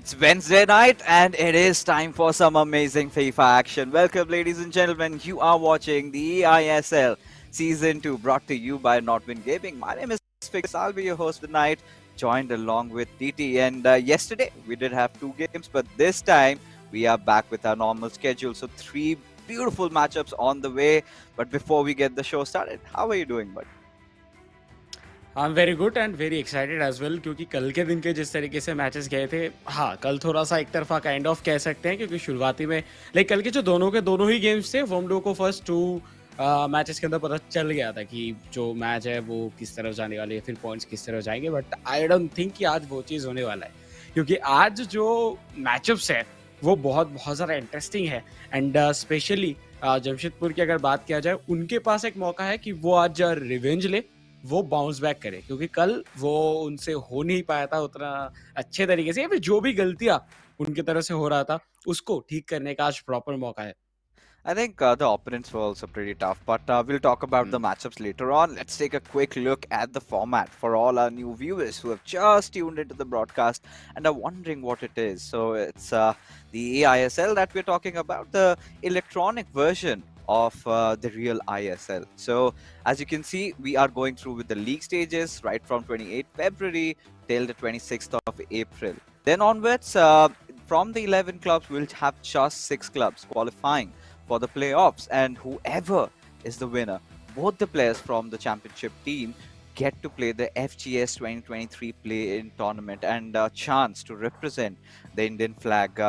It's Wednesday night and it is time for some amazing FIFA action. Welcome, ladies and gentlemen. You are watching the eISL Season 2 brought to you by Notwin Gaming. My name is Fix. I'll be your host tonight, joined along with DT. And yesterday we did have two games, but this time we are back with our normal schedule. So, three beautiful matchups on the way. But before we get the show started, how are you doing, bud? I am very good and very excited as well क्योंकि कल के दिन के जिस तरीके से matches गए थे हाँ कल थोड़ा सा एक तरफा काइंड ऑफ कह सकते हैं क्योंकि शुरुआती में लाइक कल के जो दोनों ही गेम्स थे वो हम लोगों को फर्स्ट टू मैचेस के अंदर पता चल गया था कि जो मैच है वो किस तरफ जाने वाली है फिर पॉइंट्स किस तरफ जाएंगे बट आई डोंट थिंक कि आज वो चीज़ होने वाला है क्योंकि आज जो मैचअप्स है वो बहुत बहुत ज़्यादा इंटरेस्टिंग है एंड स्पेशली जमशेदपुर की अगर बात किया जाए उनके पास एक मौका है कि वो आज रिवेंज ले वो बाउंस बैक करे क्योंकि कल वो उनसे हो नहीं पाया था उतना अच्छे तरीके से या फिर जो भी गलतियां उनकी तरफ से हो रहा था उसको ठीक करने का आज प्रॉपर मौका है. I think the opponents were also pretty tough, but we'll talk about the matchups later on. Let's take a quick look at the format for all our new viewers who have just tuned into the broadcast and are wondering what it is. So it's the eISL that we're talking about, the electronic version of the real ISL. So as you can see, we are going through with the league stages right from 28th February till the 26th of April. Then onwards, from the 11 clubs, we'll have just 6 clubs qualifying for the playoffs, and whoever is the winner, both the players from the championship team get to play the FGS 2023 play-in tournament and a chance to represent the Indian flag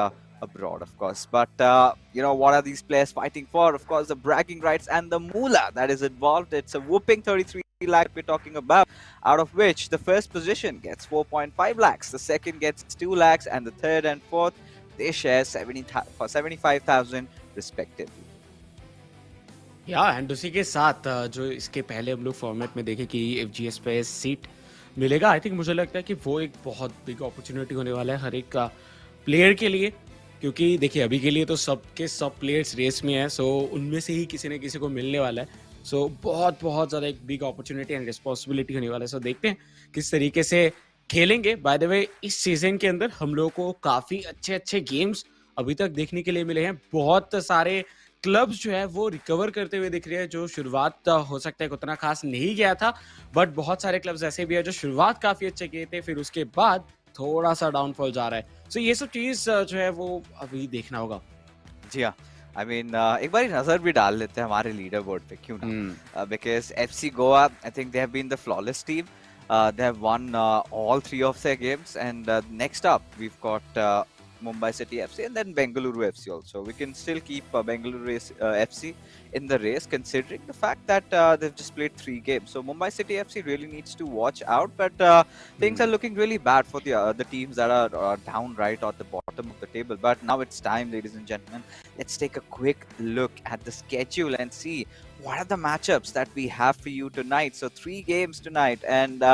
abroad, of course. But what are these players fighting for? Of course, the bragging rights and the moolah that is involved. It's a whooping 33 lakh we're talking about, out of which the first position gets 4.5 lakhs, the second gets 2 lakhs, and the third and fourth, they share 75,000 respectively. या and उसी के साथ जो इसके पहले हम लोग format में देखे कि एफजीएस पे सीट मिलेगा आई थिंक मुझे लगता है कि वो एक बहुत बिग अपॉर्चुनिटी होने वाला है हर एक प्लेयर के लिए क्योंकि देखिए अभी के लिए तो सबके सब प्लेयर्स रेस में है सो उनमें से ही किसी न किसी को मिलने वाला है सो बहुत बहुत ज़्यादा एक बिग अपॉर्चुनिटी एंड रिस्पॉन्सिबिलिटी होने वाला है सो देखते हैं किस तरीके से खेलेंगे. बाय द वे इस सीजन के अंदर हम लोगों को काफ़ी अच्छे गेम्स अभी तक देखने के लिए मिले हैं. बहुत सारे क्लब्स जो है वो रिकवर करते हुए दिख रहे हैं जो शुरुआत हो सकता है उतना खास नहीं गया था बट बहुत सारे क्लब्स ऐसे भी है जो शुरुआत काफ़ी अच्छे किए थे फिर उसके बाद थोड़ा सा डाउनफॉल जा रहा है. सो ये सब चीज़ जो है वो अभी देखना होगा. जी हाँ, I mean, एक बार नजर भी डाल लेते हैं हमारे लीडर बोर्ड पे क्यों ना, because FC Goa, I think they have been the flawless team. They have won all 3 of their games, and next up we've got Mumbai City FC and then Bengaluru FC also. We can still keep Bengaluru FC in the race considering the fact that they've just played 3 games. So Mumbai City FC really needs to watch out, but things are looking really bad for the teams that are down right at the bottom of the table. But now it's time, ladies and gentlemen, let's take a quick look at the schedule and see what are the matchups that we have for you tonight. So 3 games tonight, and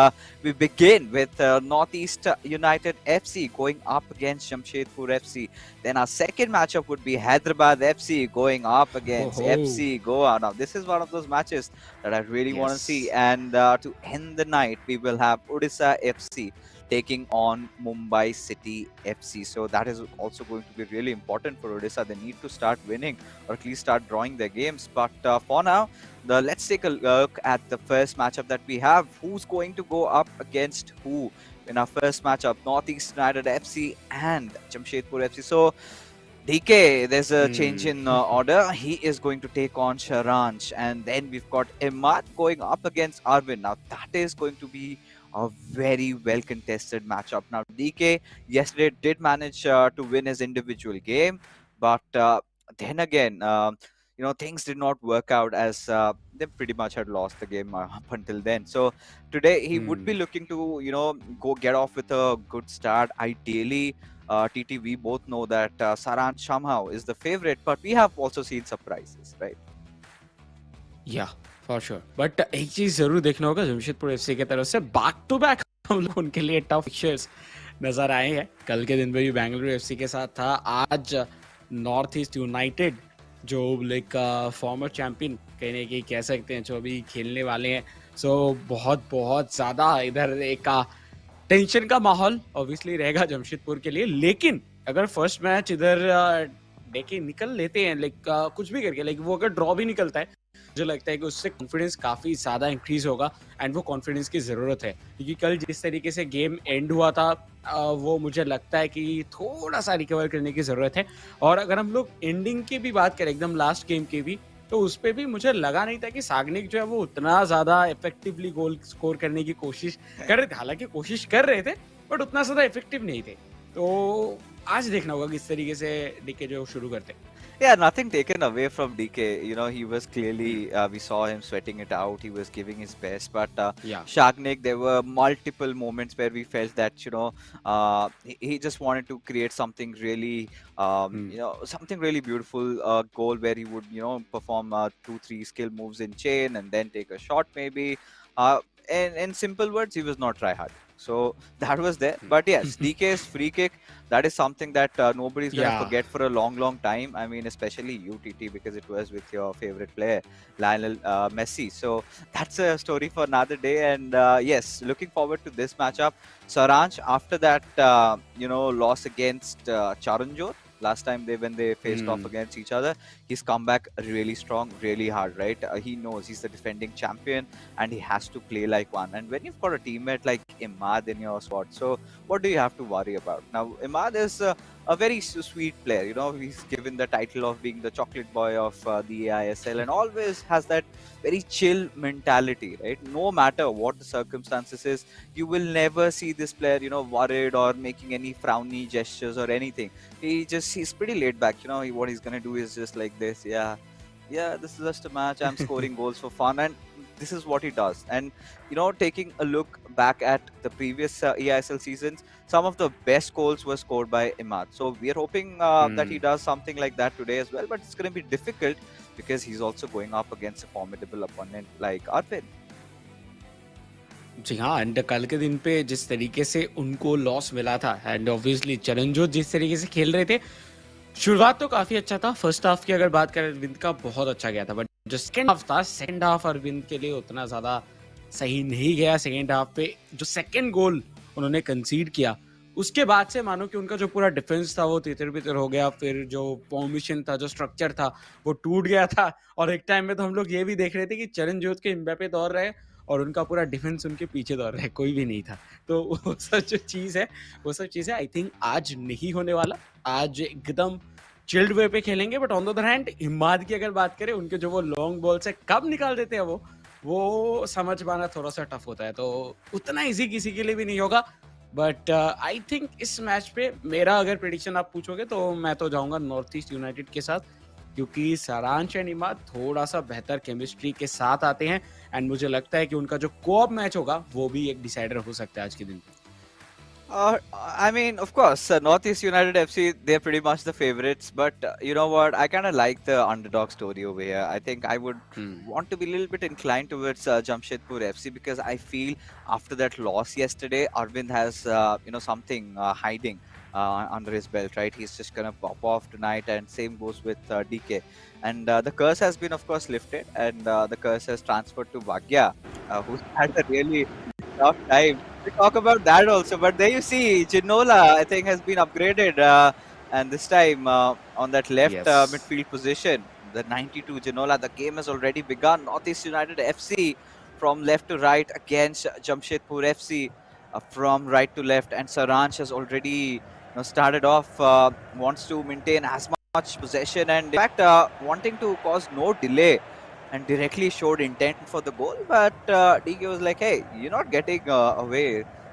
we begin with Northeast United FC going up against Jamshedpur FC. Then our second matchup would be Hyderabad FC going up against FC Goa. Now this is one of those matches that I really want to see. And to end the night, we will have Odisha FC taking on Mumbai City FC. So that is also going to be really important for Odisha. They need to start winning or at least start drawing their games. But for now, let's take a look at the first matchup that we have. Who's going to go up against who in our first matchup? Northeast United FC and Jamshedpur FC. So Deekay, there's a change in order. He is going to take on Saransh. And then we've got Emaad going up against Arvind. Now that is going to be a very well contested matchup. Now Deekay yesterday did manage to win his individual game, but then again, things did not work out as they pretty much had lost the game up until then. So today he would be looking to go get off with a good start. Ideally, TT, we both know that Saransh somehow is the favorite, but we have also seen surprises, right? Yeah. For sure but एक चीज जरूर देखना होगा Jamshedpur FC की तरफ से back to back हम लोग उनके लिए टफ फिक्चर्स नजर आए हैं. कल के दिन में भी बेंगलुरु एफसी के साथ था. आज नॉर्थ ईस्ट यूनाइटेड जो लाइक फॉर्मर चैंपियन कहने की कह सकते हैं जो अभी खेलने वाले हैं. सो बहुत बहुत ज़्यादा इधर एक टेंशन का माहौल ऑब्वियसली रहेगा जमशेदपुर के लिए, लेकिन अगर फर्स्ट मैच इधर देखे निकल लेते हैं, लाइक कुछ भी करके, लाइक वो अगर ड्रॉ भी निकलता है, मुझे लगता है कि उससे कॉन्फिडेंस काफी ज्यादा इंक्रीज होगा, एंड वो कॉन्फिडेंस की जरूरत है, क्योंकि कल जिस तरीके से गेम एंड हुआ था वो मुझे लगता है कि थोड़ा सा रिकवर करने की जरूरत है। और अगर हम लोग एंडिंग की भी बात करें, एकदम लास्ट गेम की भी, तो उस पे भी मुझे लगा नहीं था कि साग्निक जो है वो उतना ज्यादा इफेक्टिवली गोल स्कोर करने की कोशिश कर रहे थे। हालांकि कोशिश कर रहे थे, बट उतना ज्यादा इफेक्टिव नहीं थे। तो आज देखना होगा किस तरीके से डीके जो शुरू करते हैं। Yeah, nothing taken away from DK. You know, he was clearly, we saw him sweating it out. He was giving his best. But Yeah. Shagnik, there were multiple moments where we felt that, he just wanted to create something really, something really beautiful. A goal where he would, perform 2-3 skill moves in chain and then take a shot maybe. In simple words, he was not try hard. So that was there. But yes, DK's free kick, that is something that nobody's going to forget for a long, long time. I mean, especially UTT, because it was with your favorite player, Lionel Messi. So that's a story for another day. And yes, looking forward to this matchup. Saransh, after that, loss against Charanjot, last time when they faced off against each other, he's come back really strong, really hard, right? He knows he's the defending champion and he has to play like one. And when you've got a teammate like Emaad in your squad, so what do you have to worry about? Now, Emaad is a very sweet player. You know, he's given the title of being the chocolate boy of the eISL and always has that very chill mentality, right? No matter what the circumstances is, you will never see this player, worried or making any frowny gestures or anything. He's pretty laid back. What he's gonna do is just like this. Yeah, this is just a match. I'm scoring goals for fun, and this is what he does. And taking a look back at the previous eISL seasons, some of the best goals were scored by Emaad. So we are hoping that he does something like that today as well. But it's going to be difficult because he's also going up against a formidable opponent like Arvind. जी हाँ, and कल के दिन पे जिस तरीके से उनको loss मिला था, एंड ऑब्वियसली चरणजोत जिस तरीके से खेल रहे थे, शुरुआत तो काफी अच्छा था। फर्स्ट हाफ की अगर बात करें, अरविंद का बहुत अच्छा गया था, बट जो सेकंड हाफ अरविंद के लिए उतना ज्यादा सही नहीं गया। सेकंड हाफ पे जो सेकंड गोल उन्होंने कंसीड किया, उसके बाद से मानो कि उनका जो पूरा डिफेंस था वो तितर बितर हो गया। फिर जो फॉर्मेशन था, जो स्ट्रक्चर था, वो टूट गया था। और एक टाइम में तो हम लोग ये भी देख रहे थे कि चरणजोत के एम्बापे दौड़ रहे और उनका पूरा डिफेंस उनके पीछे दौड़ रहा है, कोई भी नहीं था। तो वो सब जो चीज़ है, वो सब चीज़ें आई थिंक आज नहीं होने वाला। आज एकदम चिल्ड वे पे खेलेंगे। But on the other hand, Imad की अगर बात करें, उनके जो वो लॉन्ग बॉल से कब निकाल देते हैं वो समझ पाना थोड़ा सा टफ होता है। तो उतना इजी किसी के लिए भी नहीं होगा। बट आई थिंक इस मैच पे मेरा अगर प्रेडिक्शन आप पूछोगे तो मैं तो जाऊंगा नॉर्थ ईस्ट यूनाइटेड के साथ, क्योंकि सारांश एंड इमाद थोड़ा सा बेहतर केमिस्ट्री के साथ आते हैं। एंड मुझे लगता है कि उनका जो कोऑप मैच होगा वो भी एक डिसाइडर हो सकता है आज के दिन। I mean, of course, Northeast United FC, they're pretty much the favorites. But you know what? I kind of like the underdog story over here. I think I would want to be a little bit inclined towards Jamshedpur FC because I feel after that loss yesterday, Arvind has, something hiding under his belt, right? He's just going to pop off tonight, and same goes with Deekay. And the curse has been, of course, lifted, and the curse has transferred to Bhagya, who's had a really tough time. We talk about that also, but there you see, Ginola, I think, has been upgraded, and this time on that left midfield position, the 92 Ginola. The game has already begun. Northeast United FC from left to right against Jamshedpur FC from right to left, and Saransh has already started off, wants to maintain as much possession, and in fact wanting to cause no delay, and directly showed intent for the goal. But DK was like, hey, you're not getting away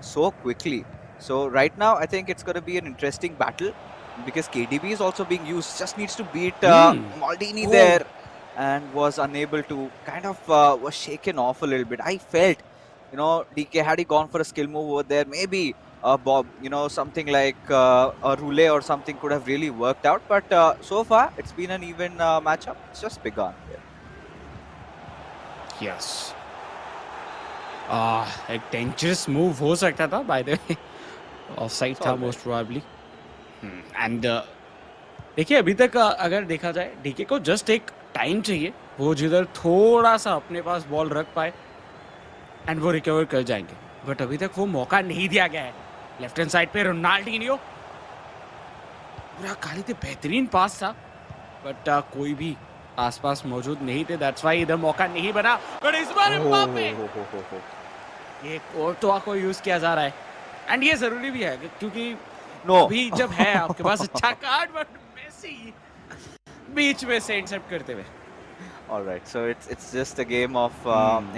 so quickly. So right now, I think it's going to be an interesting battle because KDB is also being used. Just needs to beat Maldini there, and was unable to, kind of was shaken off a little bit. I felt, DK, had he gone for a skill move over there, maybe Bob, something like a roulette or something could have really worked out. But so far, it's been an even matchup. It's just begun. Yes, एक dangerous move हो सकता था, by the way offside था most probably. And देखिए, अभी तक अगर देखा जाए, डीके को जस्ट एक टाइम चाहिए, वो जिधर थोड़ा सा अपने पास बॉल रख पाए एंड वो रिकवर कर जाएंगे। बट अभी तक वो मौका नहीं दिया गया है। लेफ्ट हैंड साइड पे रोनाल्डिनियो, पूरा खाली थे, बेहतरीन पास था, बट कोई भी आसपास मौजूद नहीं थे, दैट्स व्हाई इधर मौका नहीं बना। बट इस बार एम्बापे, ये कोर्टोआ को यूज किया जा रहा है, एंड ये जरूरी भी है क्योंकि अभी जब है आपके पास अच्छा कार्ड, बट मेसी बीच में से इंटरसेप्ट करते हुए। All right, so it's just a game of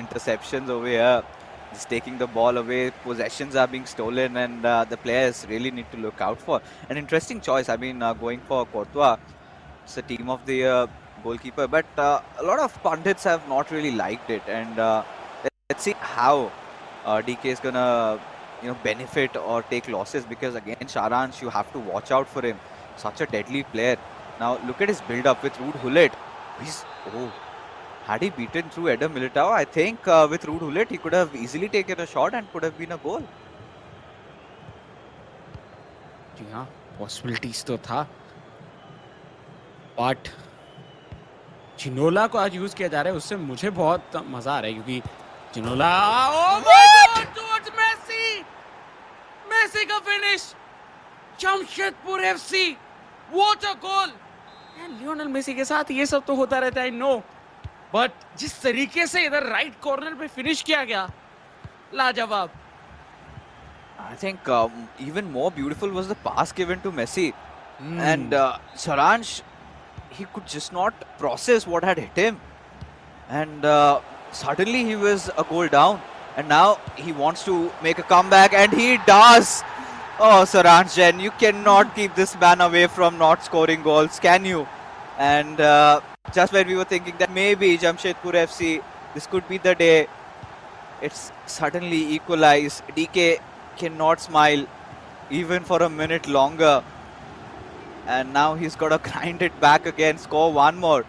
interceptions over here. Just taking the ball away, possessions are being stolen, and the players really need to look out for an interesting choice. I mean, going for Courtois, it's a team of the year goalkeeper, but a lot of pundits have not really liked it, and let's see how DK is gonna benefit or take losses, because again, Saransh, you have to watch out for him. Such a deadly player. Now look at his build-up with Ruud Gullit. Had he beaten through Eder Militao, I think with Ruud Gullit he could have easily taken a shot and could have been a goal. जी हाँ, possibilities तो था, but चिनोला को आज use किया जा रहा है, उससे मुझे बहुत मजा आ रहा है क्योंकि चिनोला, oh my god, towards Messi, Messi का finish, Jamshedpur FC, what a goal. Lionel Messi के साथ ये सब तो होता रहता है, नो, बट जिस तरीके से इधर राइट कॉर्नर पे फिनिश किया गया, लाजवाब। I think even more beautiful was the pass given to Messi, and Saransh, he could just not process what had hit him, and suddenly he was a goal down, and now he wants to make a comeback, and he does. Oh, Saransh, you cannot keep this man away from not scoring goals, can you? And just when we were thinking that maybe Jamshedpur FC, this could be the day, it's suddenly equalized. DK cannot smile even for a minute longer, and now he's got to grind it back again, score one more.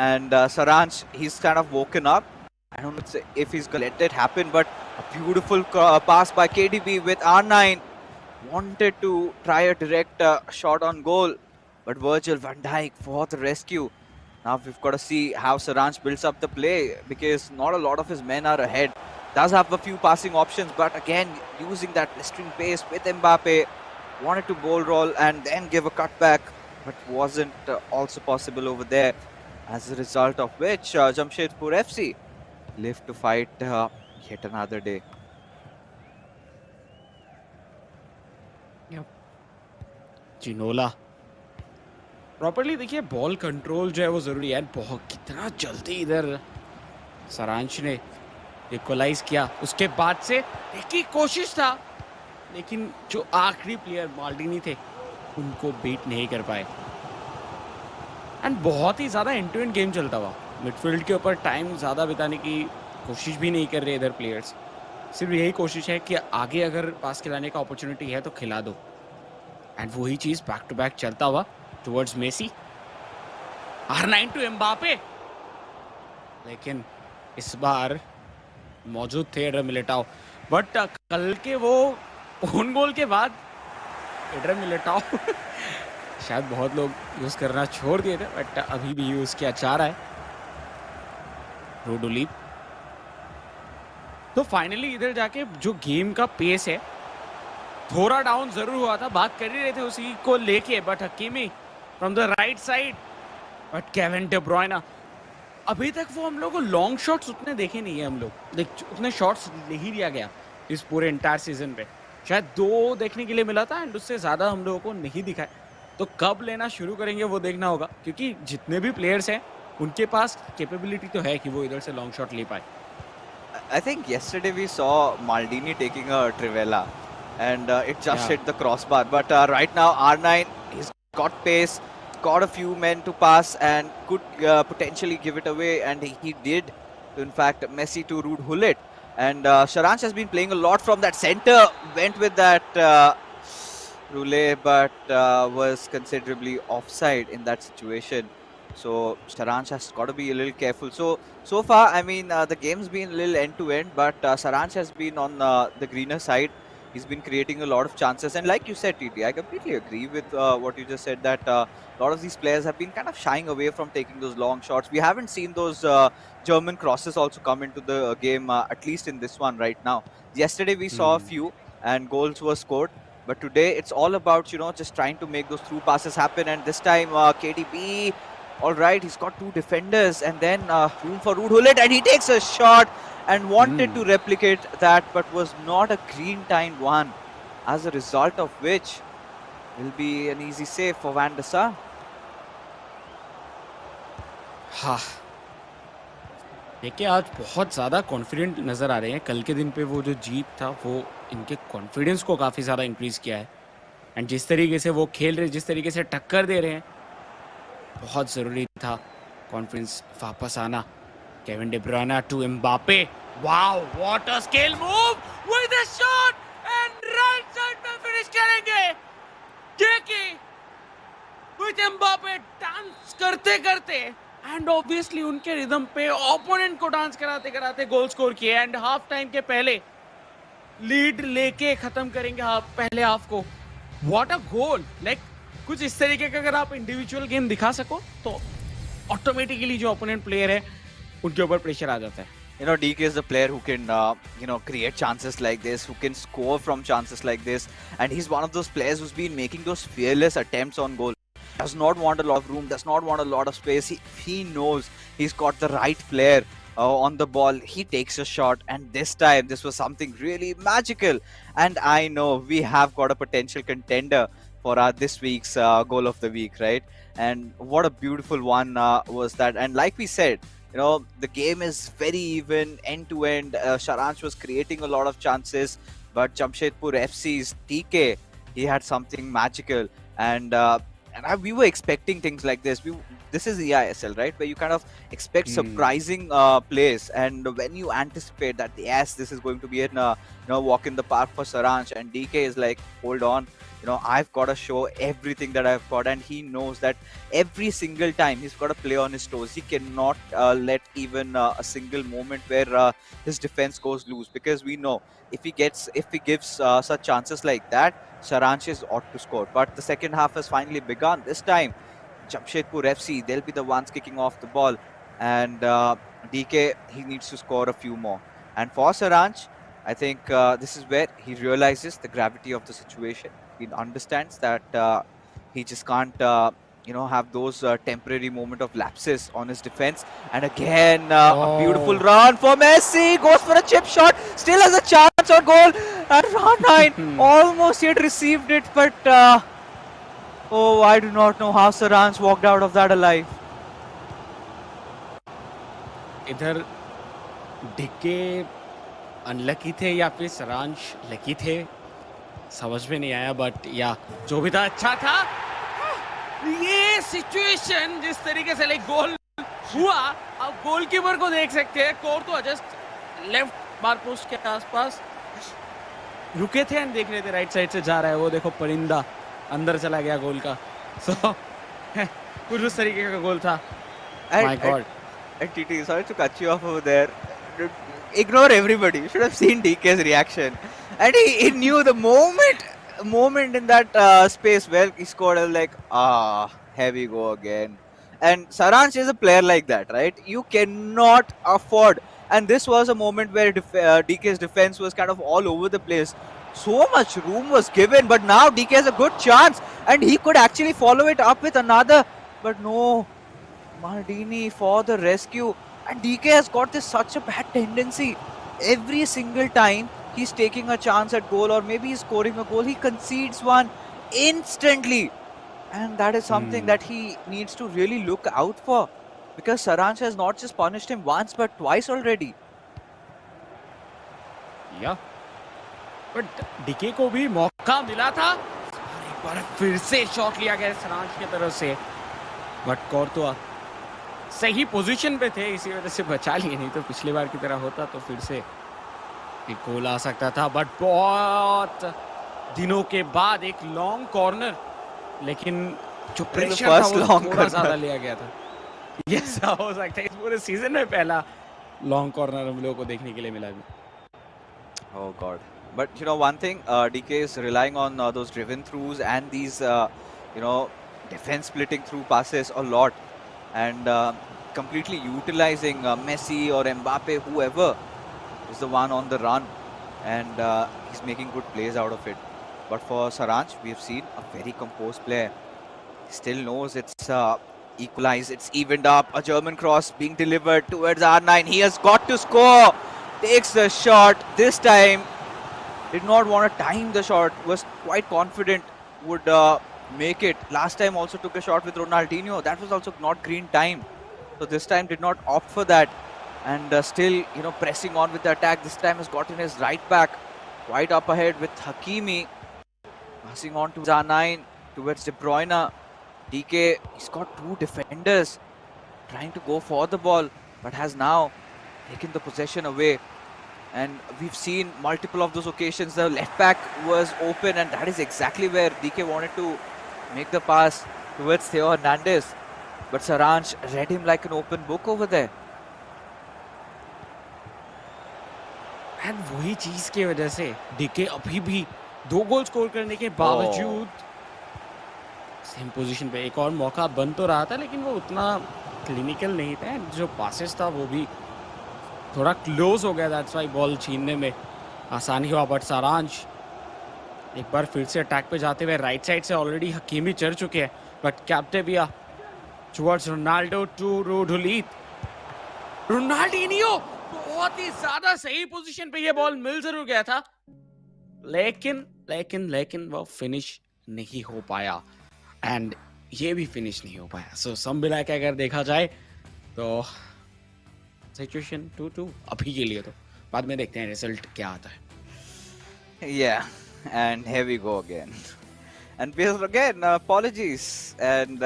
And Saransh, he's kind of woken up. I don't know if he's gonna let it happen, but a beautiful pass by KDB with R9. Wanted to try a direct shot on goal, but Virgil van Dijk for the rescue. Now we've got to see how Saransh builds up the play, because not a lot of his men are ahead. Does have a few passing options, but again using that blistering pace with Mbappe. Wanted to ball roll and then give a cutback, but wasn't also possible over there. As a result of which, Jamshedpur FC live to fight yet another day. चिनोला properly देखिए, ball control जो है वो जरूरी है। बहुत कितना जल्दी इधर सरांश ने इक्वलाइज किया, उसके बाद से देखिए कोशिश था, लेकिन जो आखिरी प्लेयर माल्डिनी थे उनको बीट नहीं कर पाए। एंड बहुत ही ज़्यादा एंड टू एंड गेम चलता हुआ, मिडफील्ड के ऊपर टाइम ज़्यादा बिताने की कोशिश भी नहीं कर रहे इधर प्लेयर्स। सिर्फ यही कोशिश है कि आगे अगर पास खिलाने का अपॉर्चुनिटी है तो खिला दो, एंड वही चीज़ बैक टू बैक चलता हुआ towards Messi. R9 to Mbappe, लेकिन इस बार मौजूद थे एडर मिलिटाओ, बट कल के वो ओन गोल के बाद एडर मिलिटाओ शायद बहुत लोग यूज करना छोड़ दिए थे, बट अभी भी यूज किया जा रहा है। रोडोलीप तो फाइनली इधर जाके जो गेम का पेस है थोड़ा डाउन जरूर हुआ था, बात कर ही रहे थे उसी को लेके, but Hakimi from the right side, but Kevin De Bruyne, अभी तक वो हम लोग को लॉन्ग शॉट्स उतने देखे नहीं है, हम लोग उतने शॉट्स नहीं दिया गया इस पूरे इंटायर सीजन पे, शायद 2 देखने के लिए मिला था, एंड उससे ज़्यादा हम लोगों को नहीं दिखा है। तो कब लेना शुरू करेंगे वो देखना होगा, क्योंकि जितने भी प्लेयर्स हैं उनके पास कैपेबिलिटी तो है कि वो इधर से लॉन्ग शॉट ले पाए। I think yesterday we saw Maldini taking a Trivela, and it just hit the crossbar. But right now R9, he's got pace, got a few men to pass, and could potentially give it away, and he did. In fact, Messi to Ruud Gullit, and Saransh has been playing a lot from that center. Went with that roulette, but was considerably offside in that situation. So Saransh has got to be a little careful. So far, I mean, the game's been a little end to end, but Saransh has been on the greener side. He's been creating a lot of chances, and like you said, TT, I completely agree with what you just said, that a lot of these players have been kind of shying away from taking those long shots. We haven't seen those German crosses also come into the game, at least in this one right now. Yesterday we saw a few, and goals were scored. But today it's all about, just trying to make those through passes happen. And this time, KDB, all right, he's got two defenders, and then room for Ruud Gullit, and he takes a shot and wanted to replicate that, but was not a green timed one. As a result of which, will be an easy save for Van der Sar. हाँ, देखिए आज बहुत ज़्यादा confident नज़र आ रहे हैं। कल के दिन पे वो जो जीत था वो इनके कॉन्फिडेंस को काफ़ी ज़्यादा इंक्रीज किया है, एंड जिस तरीके से वो खेल रहे, जिस तरीके से टक्कर दे रहे हैं, बहुत ज़रूरी था कॉन्फिडेंस वापस आना। Kevin de Bruyne to Mbappe, wow what a skill move with a shot and right side पे फिनिश करेंगे। देखिए विद एम्बापे डांस करते करते एंड ऑब्वियसली उनके रिदम पे ओपोनेंट को डांस कराते कराते गोल स्कोर किए, एंड हाफ टाइम के पहले लीड लेके खत्म करेंगे पहले हाफ को। What a goal! लाइक कुछ इस तरीके का अगर आप इंडिविजुअल गेम दिखा सको तो ऑटोमेटिकली जो ओपोनेंट प्लेयर है उनके ऊपर प्रेशर आ जाता है। DK is the player who can, create chances like this, who can score from chances like this. And he's one of those players who's been making those fearless attempts on goal. Does not want a lot of room, does not want a lot of space. He knows he's got the right player on the ball. He takes a shot, and this time, this was something really magical. And I know we have got a potential contender for this week's goal of the week, right? And what a beautiful one was that. And like we said, the game is very even, end to end. Saransh was creating a lot of chances, but Jamshedpur FC's Deekay, he had something magical. And we were expecting things like this. This is eISL, right? Where you kind of expect surprising plays, and when you anticipate that, yes, this is going to be a walk in the park for Saransh, and Deekay is like, hold on, I've got to show everything that I've got. And he knows that every single time he's got to play on his toes. He cannot let even a single moment where his defense goes loose, because we know if he gives such chances like that, Saransh is ought to score. But the second half has finally begun. This time, Jamshedpur FC, they'll be the ones kicking off the ball, and Deekay, he needs to score a few more. And for Saransh, I think this is where he realizes the gravity of the situation. He understands that he just can't, have those temporary moment of lapses on his defense. And again, a beautiful run for Messi. Goes for a chip shot. Still has a chance on goal. And round 9, almost yet received it. But, I do not know how Saransh walked out of that alive. इधर decay unlucky थे या फिर Saransh lucky थे, समझ में नहीं आया, but या जो भी था अच्छा था। ये सिचुएशन जिस तरीके से लाइक गोल हुआ, आप गोलकीपर को देख सकते हैं, कोर तो जस्ट लेफ्ट बार पोस्ट के आसपास रुके थे एंड देख रहे थे राइट साइड से जा रहा है, वो देखो परिंदा अंदर चला गया गोल का। सो कुछ उस तरीके का गोल था। My God. TT, sorry to cut you off over there. Ignore everybody. You should have seen DK's reaction. And he knew the moment in that space where he scored, I was like, here we go again. And Saransh is a player like that, right? You cannot afford. And this was a moment where DK's defense was kind of all over the place. So much room was given, but now DK has a good chance, and he could actually follow it up with another. But no, Maldini for the rescue. And DK has got such a bad tendency. Every single time he's taking a chance at goal, or maybe he's scoring a goal, he concedes one instantly. And that is something that he needs to really look out for, because Saransh has not just punished him once but twice already. Yeah. But DK को भी मौका मिला था, एक बार फिर से shot लिया गया सरांश की तरफ से, बट कोर्तुआ सही पोजीशन पे थे, इसी वजह से बचा लिए, नहीं तो पिछली बार की तरह होता तो फिर से एक गोल आ सकता था। बट बहुत दिनों के बाद एक लॉन्ग कॉर्नर, लेकिन जो प्रेशर था वो थोड़ा ज़्यादा लिया गया था। ये ऐसा हो सकता है इस पूरे सीजन में पहला लॉन्ग कॉर्नर हम लोगों को देखने के लिए मिला भी। Oh God. But you know one thing, DK is relying on those driven throughs and these you know defense splitting through passes a lot, and completely utilizing Messi or Mbappe, whoever is the one on the run, and he's making good plays out of it. But for Saransh, we have seen a very composed player. He still knows it's equalized, it's evened up. A German cross being delivered towards R9. He has got to score. Takes the shot. This time, did not want to time the shot. Was quite confident would make it. Last time also took a shot with Ronaldinho. That was also not green time. So this time did not opt for that. And still, you know, pressing on with the attack. This time has gotten his right back quite up ahead with Hakimi. Passing on to R9 towards De Bruyne. DK, he's got two defenders trying to go for the ball, but has now taken the possession away. And we've seen multiple of those occasions. The left back was open, and that is exactly where DK wanted to make the pass towards Theo Hernandez. But Saransh read him like an open book over there. And वही चीज की वजह से DK अभी भी 2 goal score करने के बावजूद सेम पोजीशन पे एक और मौका बन तो रहा था, लेकिन वो उतना क्लिनिकल नहीं था। जो पासेस था वो भी थोड़ा क्लोज हो गया, दैट्स व्हाई बॉल छीनने में आसानी हुआ। बट सारांश एक बार फिर से अटैक पे जाते हुए राइट साइड से ऑलरेडी हकीमी चढ़ चुके हैं, बट कैप्टेविया टुवर्ड्स रोनाल्डो टू रोडुलीत। रोनाल्डिनियो बहुत ही ज्यादा सही पोजीशन पे ये बॉल मिल जरूर गया था, लेकिन लेकिन लेकिन वो फिनिश नहीं हो पाया, एंड ये भी फिनिश नहीं हो पाया। सो सब मिला के अगर देखा जाए तो सिचुएशन 2-2 अभी के लिए। तो बाद में देखते हैं रिजल्ट क्या आता है। Yeah, and here we go again. And again, apologies. And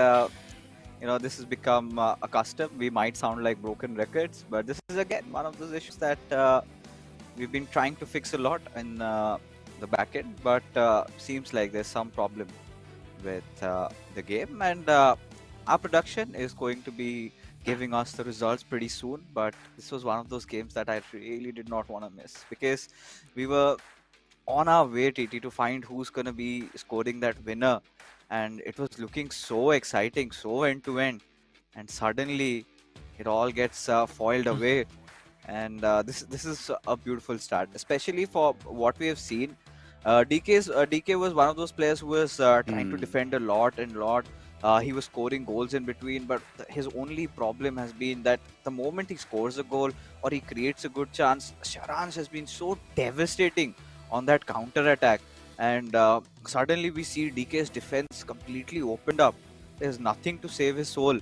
you know, this has become a custom. We might sound like broken records, but this is again one of those issues that we've been trying to fix a lot in the back end, but seems like there's some problem with the game, and our production is going to be giving us the results pretty soon. But this was one of those games that I really did not want to miss, because we were on our way, TT, to find who's going to be scoring that winner, and it was looking so exciting, so end to end, and suddenly it all gets foiled away. And this is a beautiful start, especially for what we have seen. DK was one of those players who was trying to defend a lot and lot. He was scoring goals in between, but his only problem has been that the moment he scores a goal or he creates a good chance, Saransh has been so devastating on that counter attack. And suddenly we see DK's defense completely opened up. There's nothing to save his soul,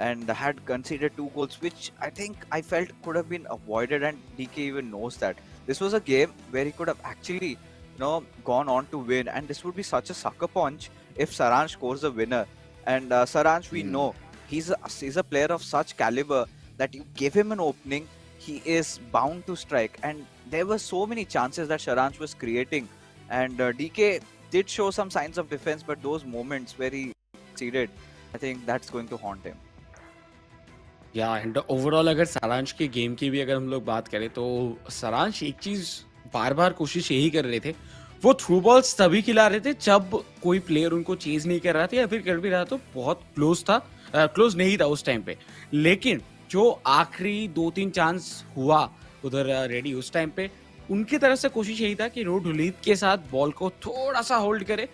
and had conceded 2 goals, which I felt could have been avoided, and DK even knows that. This was a game where he could have actually, you know, gone on to win, and this would be such a sucker punch if Saransh scores a winner. And Saransh, we know he's a player of such caliber that you give him an opening, he is bound to strike. And there were so many chances that Saransh was creating, and DK did show some signs of defense, but those moments where he succeeded, I think that's going to haunt him. या and overall अगर सारांश के game की भी अगर हम लोग बात करें तो सारांश एक चीज बार बार कोशिश यही कर रहे थे, वो थ्रू बॉल्स तभी खिला रहे थे जब कोई प्लेयर उनको चेज नहीं कर रहा था, या फिर कर भी रहा तो बहुत क्लोज था, क्लोज नहीं था उस टाइम पे। लेकिन जो आखिरी 2-3 चांस हुआ उधर रेडी उस टाइम पे, उनकी तरफ से कोशिश यही था कि रोडुलीत के साथ बॉल को थोड़ा सा होल्ड करे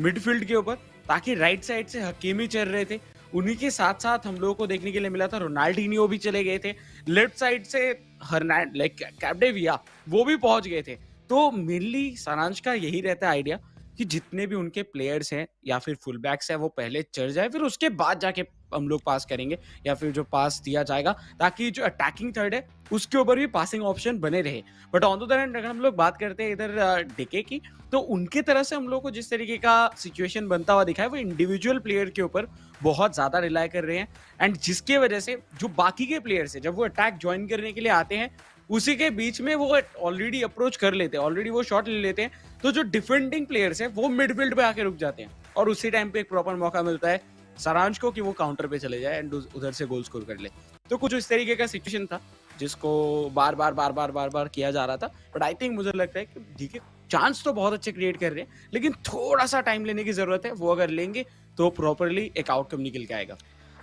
मिडफील्ड के ऊपर, ताकि राइट साइड से हकीमी चल रहे थे, उन्हीं के साथ साथ हम लोगों को देखने के लिए मिला था रोनाल्डिनियो भी चले गए थे, लेफ्ट साइड से कैप्टेविया वो भी पहुंच गए थे। तो मेनली सारांश का यही रहता है आइडिया कि जितने भी उनके प्लेयर्स हैं या फिर फुल बैक्स हैं वो पहले चढ़ जाए, फिर उसके बाद जाके हम लोग पास करेंगे या फिर जो पास दिया जाएगा, ताकि जो अटैकिंग थर्ड है उसके ऊपर भी पासिंग ऑप्शन बने रहे। But on the other hand अगर हम लोग बात करते हैं इधर डीके की, तो उनके तरह से हम लोग को जिस तरीके का सिचुएशन बनता हुआ दिखा है वो इंडिविजुअल प्लेयर के ऊपर बहुत ज्यादा रिलाई कर रहे हैं, एंड जिसके वजह से जो बाकी के प्लेयर्स हैं जब वो अटैक ज्वाइन करने के लिए आते हैं उसी के बीच में वो ऑलरेडी अप्रोच कर लेते हैं, ऑलरेडी वो शॉट ले लेते हैं, तो जो डिफेंडिंग प्लेयर्स हैं वो मिडफील्ड पे आके रुक जाते हैं, और उसी टाइम पे एक प्रॉपर मौका मिलता है सारांश को कि वो काउंटर पे चले जाए एंड उधर से गोल स्कोर कर ले। तो कुछ इस तरीके का सिचुएशन था जिसको बार बार किया जा रहा था, बट आई थिंक मुझे लगता है कि डीके चांस तो बहुत अच्छे क्रिएट कर रहे हैं, लेकिन थोड़ा सा टाइम लेने की जरूरत है. वो अगर लेंगे तो प्रॉपरली एक आउटकम निकल के आएगा.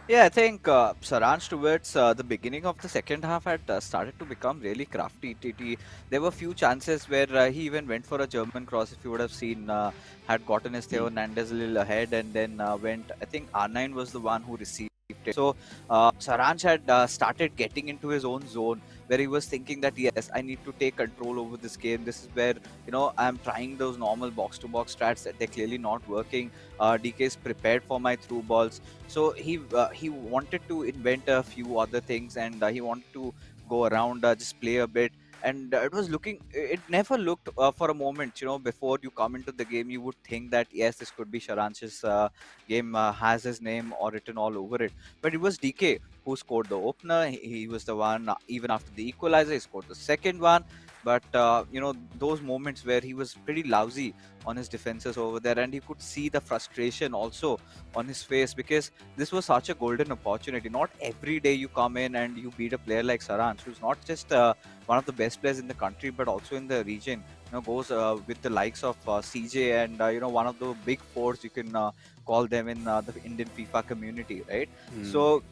Yeah, I think Saransh towards the beginning of the second half had started to become really crafty. There were few chances where he even went for a German cross. If you would have seen, had gotten his Theo Hernandez a little ahead and then went. I think R9 was the one who received it. So Saransh had started getting into his own zone where he was thinking that yes, I need to take control over this game. This is where I'm trying those normal box-to-box strats that they're clearly not working. DK is prepared for my through balls. So he wanted to invent a few other things and he wanted to go around, just play a bit. And it never looked for a moment, before you come into the game, you would think that yes, this could be Saransh's game, has his name or written all over it. But it was DK who scored the opener. He was the one, even after the equalizer, he scored the second one. But those moments where he was pretty lousy on his defenses over there, and you could see the frustration also on his face, because this was such a golden opportunity. Not every day you come in and you beat a player like Saransh, who's not just one of the best players in the country but also in the region. Goes with the likes of CJ and one of the big fours, you can call them in the Indian FIFA community, right? So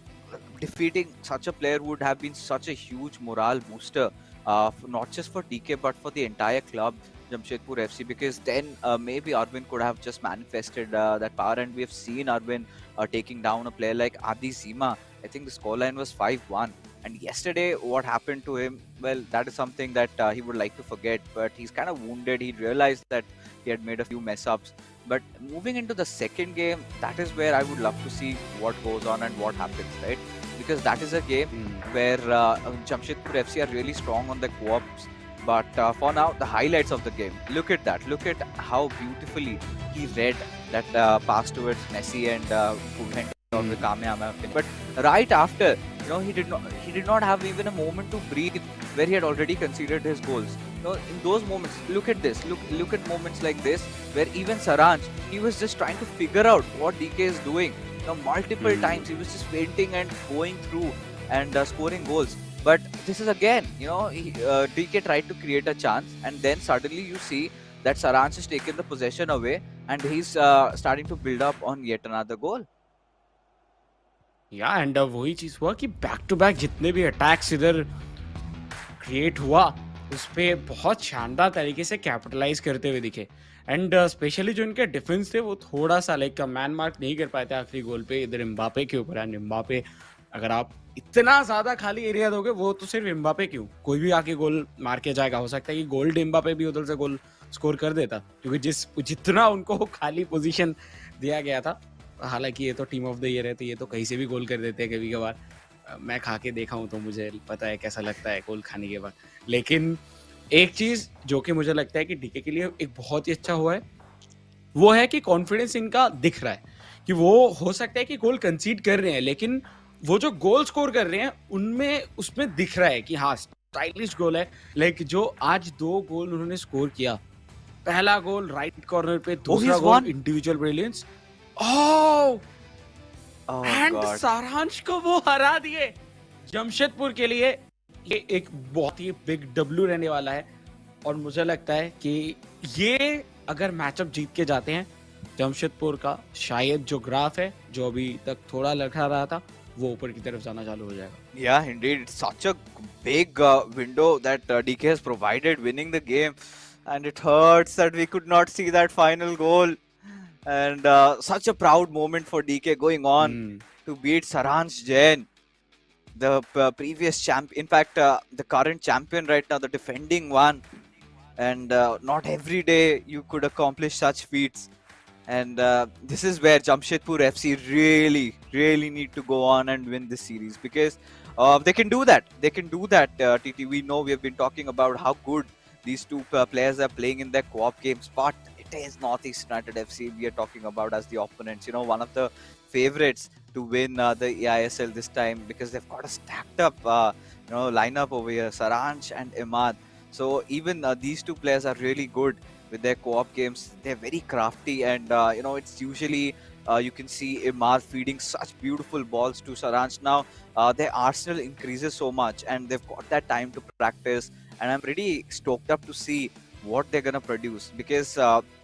defeating such a player would have been such a huge morale booster, not just for DK but for the entire club, Jamshedpur FC, because then maybe Arvind could have just manifested that power, and we have seen Arvind taking down a player like Adi Zima. I think the scoreline was 5-1. And yesterday, what happened to him, well, that is something that he would like to forget, but he's kind of wounded. He realized that he had made a few mess ups. But moving into the second game, that is where I would love to see what goes on and what happens, right? Because that is a game where Jamshedpur FC are really strong on the co-ops. But for now, the highlights of the game. Look at that. Look at how beautifully he read that pass towards Messi and who went on the Kameyama finish. But right after, he did not have even a moment to breathe, where he had already conceded his goals. In those moments, look at this. Look at moments like this, where even Saransh, he was just trying to figure out what DK is doing. Multiple times he was just fainting and going through and scoring goals. But this is again, DK tried to create a chance, and then suddenly you see that Saransh has taken the possession away, and he's starting to build up on yet another goal. या and वही चीज हुआ कि back to back जितने भी attacks इधर create हुआ, उस पे बहुत शानदार तरीके से कैपिटलाइज करते हुए दिखे. एंड स्पेशली जो इनके डिफेंस थे वो थोड़ा सा लाइक मैन मार्क नहीं कर पाए थे आखिरी गोल पे. इधर एम्बापे के ऊपर, एंड एम्बापे अगर आप इतना ज्यादा खाली एरिया दोगे, वो तो सिर्फ एम्बापे क्यों, कोई भी आके गोल मार के जाएगा. हो सकता है कि गोल्ड एम्बापे भी उधर से गोल स्कोर कर देता, क्योंकि जितना उनको खाली पोजीशन दिया गया था. हालांकि ये तो टीम ऑफ द ईयर है, तो ये तो कहीं से भी गोल कर देते हैं कभी कभार. मैं खा के देखा हूँ तो मुझे पता है कैसा लगता है गोल खाने के बाद. लेकिन एक चीज जो कि मुझे लगता है कि डीके के लिए एक बहुत ही अच्छा हुआ है, वो है कि कॉन्फिडेंस इनका दिख रहा है कि वो हो सकता है कि गोल कंसीड कर रहे हैं, लेकिन वो जो गोल स्कोर कर रहे हैं उनमें उसमें दिख रहा है कि हाँ स्टाइलिश गोल है. लाइक जो आज 2 गोल उन्होंने स्कोर किया, पहला गोल राइट कॉर्नर पे, दूसरा गोल इंडिविजुअल ब्रिलियंस. एंड सारांश को वो हरा दिए. जमशेदपुर के लिए ये एक बहुत ही बिग डब्ल्यू रहने वाला है, और मुझे लगता है कि ये अगर मैचअप जीत के जाते हैं, जमशेदपुर का शायद जो ग्राफ है जो अभी तक थोड़ा लड़खड़ा रहा था, वो ऊपर की तरफ जाना चालू हो जाएगा. Yeah, indeed, it's such a big window that DK has provided, winning the game, and it hurts that we could not see that final goal. And such a proud moment for DK going on to beat Saransh Jain, the previous champ. In fact, the current champion right now, the defending one. And not every day you could accomplish such feats. And this is where Jamshedpur FC really need to go on and win this series, because they can do that. They can do that, TT. We know we have been talking about how good these two players are playing in their co-op games, but it is Northeast United FC we are talking about as the opponents. One of the favorites to win the eISL this time, because they've got a stacked up lineup over here, Saransh and Emaad. So even these two players are really good with their co-op games. They're very crafty, and it's usually you can see Emaad feeding such beautiful balls to Saransh. Now their arsenal increases so much, and they've got that time to practice, and I'm pretty stoked up to see what they're gonna produce. Because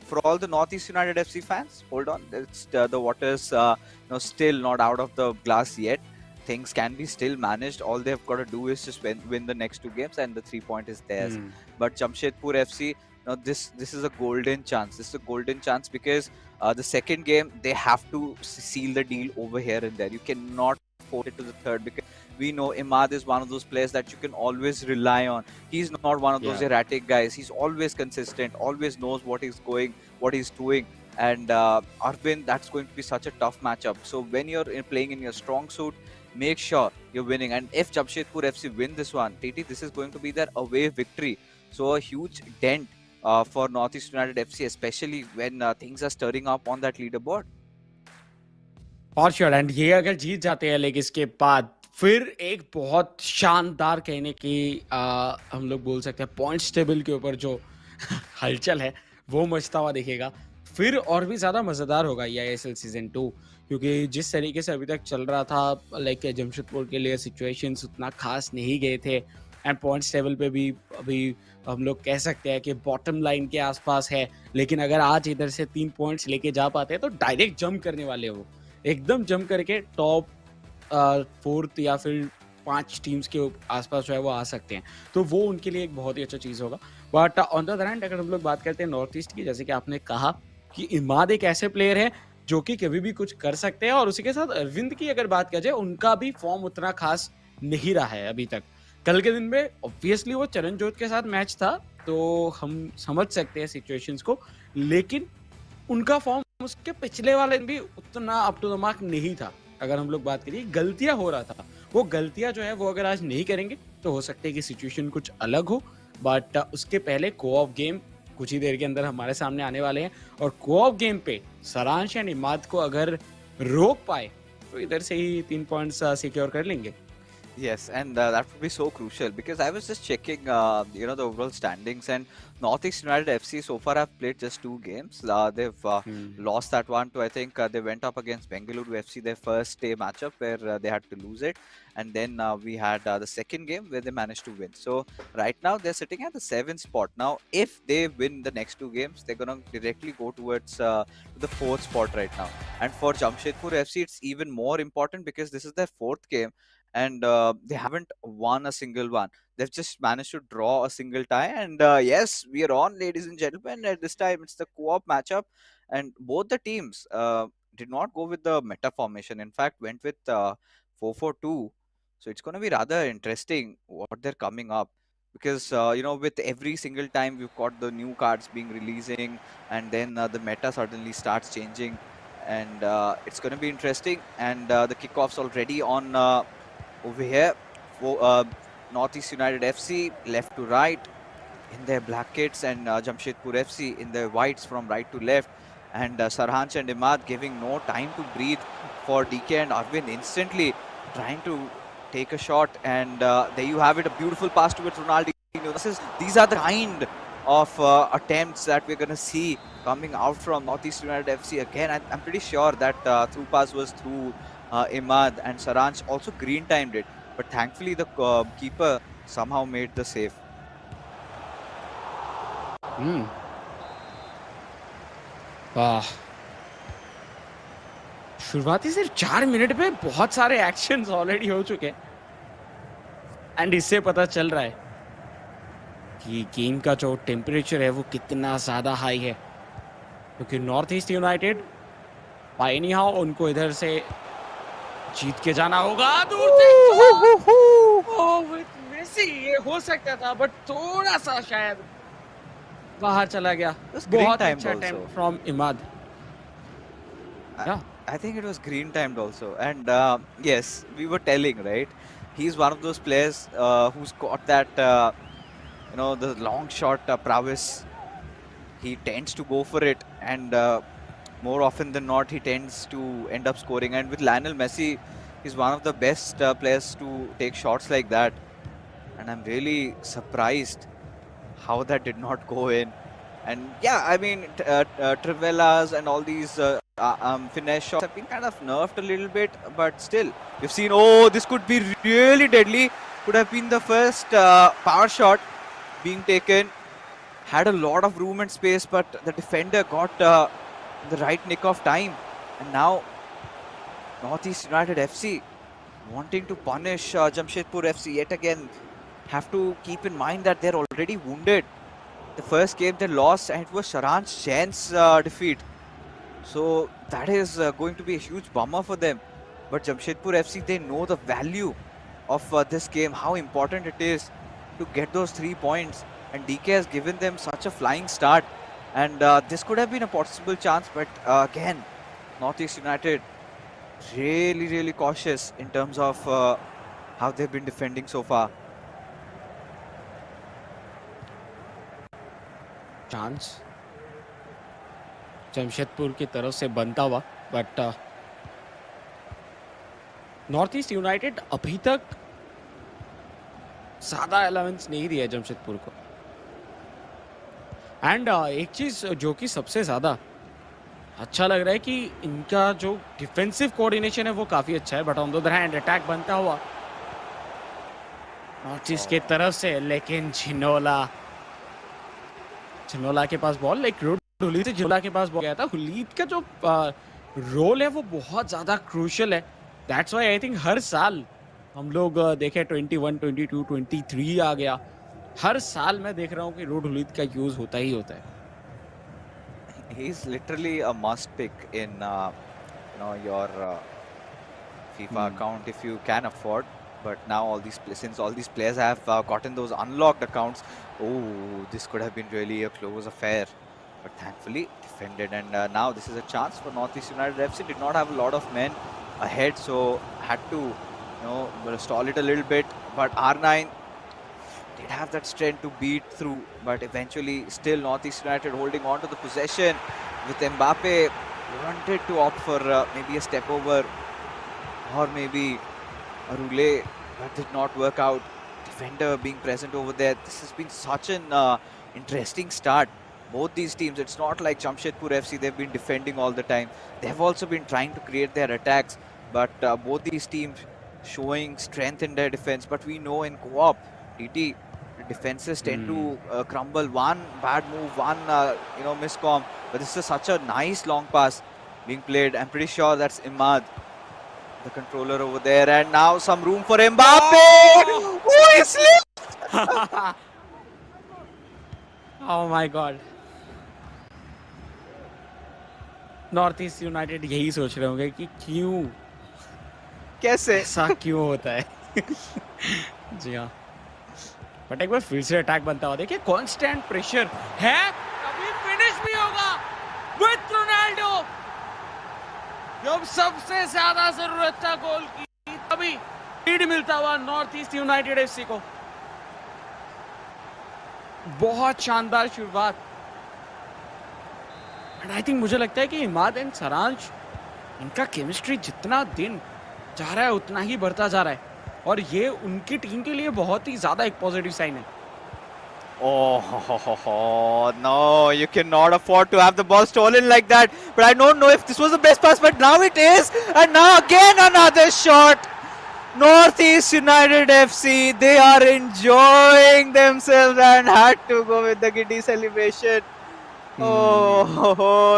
for all the Northeast United FC fans, hold on, it's the waters still not out of the glass yet. Things can be still managed. All they've got to do is just win the next 2 games, and the 3 point is theirs. But Jamshedpur FC, this is a golden chance. This is a golden chance because the second game they have to seal the deal over here and there. You cannot force it to the third, because we know Emaad is one of those players that you can always rely on. He's not one of those erratic guys. He's always consistent, always knows what he's doing. And Arvind, that's going to be such a tough matchup. So when you're playing in your strong suit, make sure you're winning. And if Jamshedpur FC win this one, TT, this is going to be their away victory. So a huge dent for Northeast United FC, especially when things are stirring up on that leaderboard. For sure. And ये अगर जीत जाते हैं लेकिन इसके बाद फिर एक बहुत शानदार कहने की हम लोग बोल सकते हैं पॉइंट्स टेबल के ऊपर जो हलचल है वो मचता हुआ दिखेगा, फिर और भी ज़्यादा मज़ेदार होगा eISL सीजन 2, क्योंकि जिस तरीके से अभी तक चल रहा था, लाइक जमशेदपुर के लिए सिचुएशंस उतना खास नहीं गए थे, एंड पॉइंट्स टेबल पे भी अभी हम लोग कह सकते हैं कि बॉटम लाइन के आसपास है, लेकिन अगर आज इधर से 3 पॉइंट्स लेके जा पाते हैं तो डायरेक्ट जंप करने वाले वो एकदम जंप करके टॉप 4th या फिर 5 टीम्स के आसपास जो है वो आ सकते हैं, तो वो उनके लिए एक बहुत ही अच्छा चीज़ होगा. But on the other hand अगर हम लोग बात करते हैं नॉर्थ ईस्ट की, जैसे कि आपने कहा कि इमाद एक ऐसे प्लेयर है जो कि कभी भी कुछ कर सकते हैं, और उसी के साथ अरविंद की अगर बात किया जाए, उनका भी फॉर्म उतना खास नहीं रहा है अभी तक. कल के दिन में ऑब्वियसली वो चरणजोत के साथ मैच था तो हम समझ सकते हैं सिचुएशंस को, लेकिन उनका फॉर्म उसके पिछले वाले दिन भी उतना अप टू द मार्क नहीं था. अगर हम लोग बात करिए, गलतियां हो रहा था, वो गलतियां जो है वो अगर आज नहीं करेंगे तो हो सकता है कि सिचुएशन कुछ अलग हो. बट उसके पहले को-ऑफ गेम कुछ ही देर के अंदर हमारे सामने आने वाले हैं, और को-ऑफ गेम पे सरांश एंड इमाद को अगर रोक पाए तो इधर से ही 3 पॉइंट्स सिक्योर कर लेंगे. Yes, and that would be so crucial, because I was just checking, the overall standings, and Northeast United FC so far have played just 2 games. They've lost that one to, I think, they went up against Bengaluru FC, their first day matchup, where they had to lose it, and then we had the second game where they managed to win. So right now they're sitting at the 7th spot. Now, if they win the next 2 games, they're gonna directly go towards the 4th spot right now. And for Jamshedpur FC, it's even more important because this is their 4th game. And they haven't won a single one. They've just managed to draw a single tie. And yes, we are on, ladies and gentlemen. At this time, it's the co-op matchup, and both the teams did not go with the meta formation. In fact, went with 4-4-2. So it's going to be rather interesting what they're coming up, because with every single time we've got the new cards being releasing, and then the meta suddenly starts changing, and it's going to be interesting. And the kickoff's already on. Over here, for Northeast United FC, left to right in their black kits, and Jamshedpur FC in their whites from right to left. And Saransh and Emaad giving no time to breathe for Deekay and Arvind, instantly trying to take a shot. And there you have it, a beautiful pass towards Ronaldinho. These are the kind of attempts that we're going to see coming out from Northeast United FC. Again, I'm pretty sure that through pass was through Emaad, and Saransh also green timed it, but thankfully the keeper somehow made the save. शुरुआती सिर्फ 4 minute में बहुत सारे actions already हो चुके हैं, and इससे पता चल रहा है कि गेम का जो टेम्परेचर है वो कितना ज़्यादा हाई है, क्योंकि north east United by any how उनको इधर से जीत के जाना होगा. दूर से मेसी ये हो सकता था, बट थोड़ा सा शायद बाहर चला गया. बहुत अच्छा time from Imad. I think it was green timed also. And yes, we were telling, right? He's one of those players who's got that, the long shot prowess. He tends to go for it, and more often than not, he tends to end up scoring. And with Lionel Messi, he's one of the best players to take shots like that. And I'm really surprised how that did not go in. And yeah, I mean, Trivelas and all these finesse shots have been kind of nerfed a little bit, but still, we've seen, this could be really deadly. Could have been the first power shot being taken. had a lot of room and space, but the defender got the right nick of time. And now Northeast United FC wanting to punish Jamshedpur FC yet again. Have to keep in mind that they're already wounded. The first game they lost, and it was Saransh Jain's defeat. So that is going to be a huge bummer for them. But Jamshedpur FC, they know the value of this game, how important it is to get those 3 points. And Deekay has given them such a flying start. And this could have been a possible chance, but again, Northeast United really cautious in terms of how they've been defending so far. Chance Jamshedpur की तरफ से बनता हुआ, but north east United अभी तक ज्यादा allowance नहीं दिया जमशेदपुर को. एंड एक चीज जो कि सबसे ज्यादा अच्छा लग रहा है कि इनका जो डिफेंसिव कोऑर्डिनेशन है वो काफी अच्छा है, but on the other hand attack बनता हुआ नॉर्थ ईस्ट की तरफ से. लेकिन झिनोला के पास बॉल, लाइक हुलीद से झिनोला के पास बॉल गया था. हुलीद का जो रोल है वो बहुत ज्यादा क्रूशियल है. दैट्स व्हाई आई थिंक हर साल हम लोग देखे 21, 22, 23 आ गया. हर साल मैं देख रहा हूँ कि हुलीद का यूज होता ही होता है. He's literally a must pick in your FIFA account if you can afford. But now since all these players have gotten those unlocked accounts, this could have been really a close affair. But thankfully defended, and now this is a chance for Northeast United FC. Did not have a lot of men ahead, so had to stall it a little bit. But R9 did have that strength to beat through, but eventually still Northeast United holding on to the possession with Mbappe. Wanted to opt for maybe a step over or maybe a roulette, but did not work out. Defender being present over there. This has been such an interesting start. Both these teams, it's not like Jamshedpur FC, they've been defending all the time. They've also been trying to create their attacks, but both these teams showing strength in their defense. But we know in co-op, TT, defenses tend to crumble. One bad move, one miscom, but this is such a nice long pass being played. I'm pretty sure that's Emaad, the controller over there, and now some room for Mbappe. Oh, he slipped. Oh my God. North east United यही सोच रहे होंगे कि क्यों, कैसे, ऐसा क्यों होता है. जी हाँ, बट एक बार फिर से अटैक बनता हुआ देखिए. कांस्टेंट प्रेशर है, अभी फिनिश भी होगा विद रोनाल्डो. जब सबसे ज्यादा जरूरत था गोल की, तभी लीड मिलता हुआ नॉर्थ ईस्ट यूनाइटेड एफसी को. बहुत शानदार शुरुआत. एंड आई थिंक मुझे लगता है कि इमाद एंड सरांश, इनका केमिस्ट्री जितना दिन जा रहा है उतना ही बढ़ता जा रहा है, और ये उनकी टीम के लिए बहुत ही ज्यादा एक पॉजिटिव साइन है. Oh, no, you cannot afford to have the ball stolen like that. But I don't know if this was the best pass, but now it is. And now again another shot. Northeast United FC, they are enjoying themselves and had to go with the giddy celebration.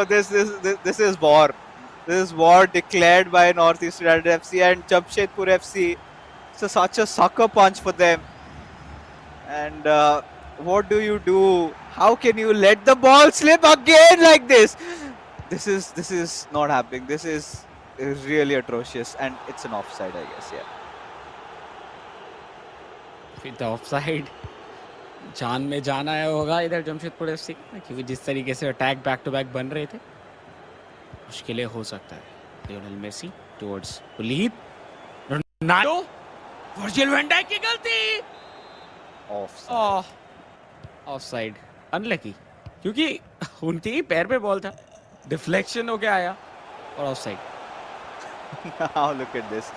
This is war. This is war declared by Northeast United FC and Jamshedpur FC. So such a sucker punch for them. And what do? How can you let the ball slip again like this? This is not happening. This is really atrocious, and it's an offside, I guess. Yeah. फिर तो offside जान में जान आया होगा इधर Jamshedpur FC, क्योंकि जिस तरीके से अटैक बैक टू बैक बन रहे थे, मुश्किलें हो सकता है. Lionel Messi towards Walid, Ronaldo, Virgil van Dijk की गलती. ऑफसाइड, अनलकी, क्योंकि उनके ही पैर पे बॉल था, डिफ्लेक्शन हो गया आया और offside. Now look at this.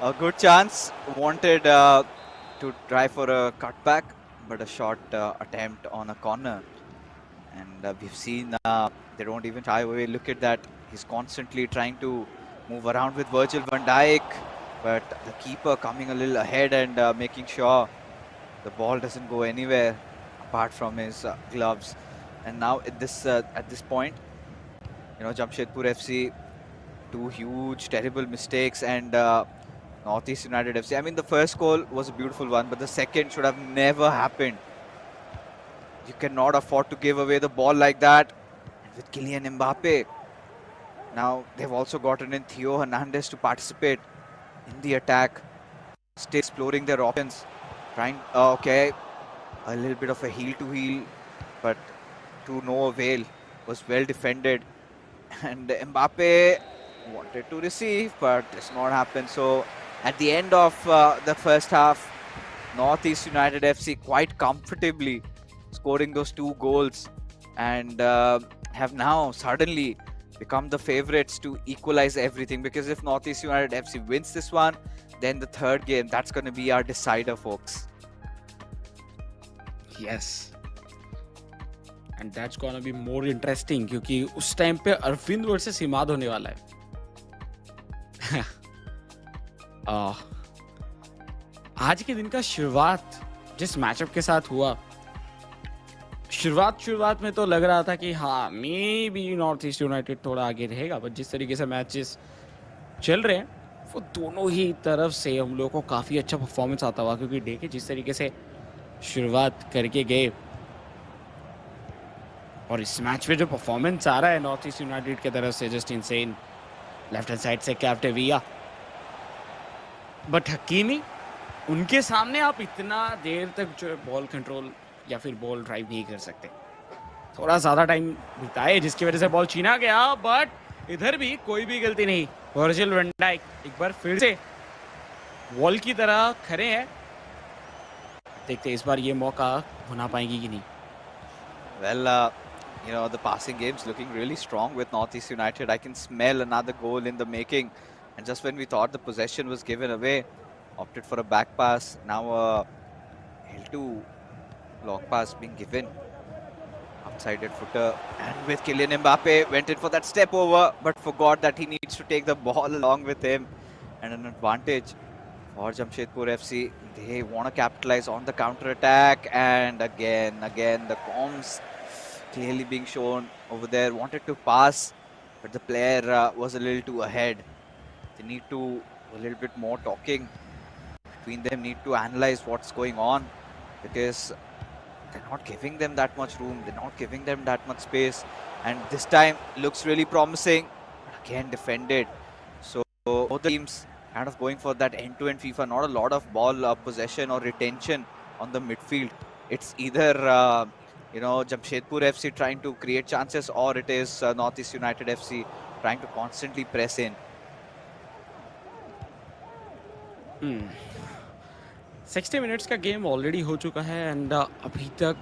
A good chance, wanted to try for a cutback, but a short attempt on a corner. And we've seen they don't even shy away. Look at that. He's constantly trying to move around with Virgil van Dijk, but the keeper coming a little ahead and making sure the ball doesn't go anywhere. apart from his gloves. And now at this point, Jamshedpur FC, two huge, terrible mistakes, and Northeast United FC. I mean, the first goal was a beautiful one, but the second should have never happened. You cannot afford to give away the ball like that. And with Kylian Mbappe, now they've also gotten in Theo Hernandez to participate in the attack, still exploring their options, trying, okay, a little bit of a heel-to-heel, but to no avail, was well defended. And Mbappe wanted to receive, but does not happen. So at the end of the first half, Northeast United FC quite comfortably scoring those 2 goals, and have now suddenly become the favorites to equalize everything. Because if Northeast United FC wins this one, then the third game, that's going to be our decider, folks. Yes. And that's gonna be more interesting क्योंकि उस time पे Arvind versus Imad होने वाला है. आज के दिन का शुरुआत जिस मैचअप के साथ हुआ, शुरुआत में तो लग रहा था कि हाँ may be north east United थोड़ा आगे रहेगा, बट जिस तरीके से मैचेस चल रहे हैं वो दोनों ही तरफ से हम लोगों को काफ़ी अच्छा परफॉर्मेंस आता हुआ. क्योंकि देखिए जिस तरीके से शुरुआत करके गए और इस मैच में जो परफॉर्मेंस आ रहा है नॉर्थ ईस्ट यूनाइटेड की तरफ से, just insane. Left hand side से कैप्टेविया, बट हकीमी, उनके सामने आप इतना देर तक जो बॉल कंट्रोल या फिर बॉल ड्राइव नहीं कर सकते. थोड़ा ज़्यादा टाइम बिताए जिसकी वजह से बॉल छीना गया, बट इधर भी कोई भी गलती नहीं. वर्जिल वैन डाइक एक बार फिर से वॉल की तरह खड़े हैं. देखते इस बार ये मौका बना पाएंगी कि नहीं. Well, the passing game's looking really strong with Northeast United. I can smell another goal in the making. And just when we thought the possession was given away, opted for a back pass. Now a L2 long pass being given. Upsided footer. And with Kylian Mbappe, went in for that step over, but forgot that he needs to take the ball along with him. And an advantage for Jamshedpur FC. They want to capitalize on the counter-attack. And again, the comms clearly being shown over there. Wanted to pass, but the player was a little too ahead. They need to do a little bit more talking between them, need to analyze what's going on, because they're not giving them that much room, they're not giving them that much space. And this time looks really promising, but again defended. So both the teams kind of going for that end-to-end FIFA, not a lot of ball possession or retention on the midfield. It's either Jamshedpur FC trying to create chances, or it is Northeast United FC trying to constantly press in. 60 minutes का game already हो चुका है. And अभी तक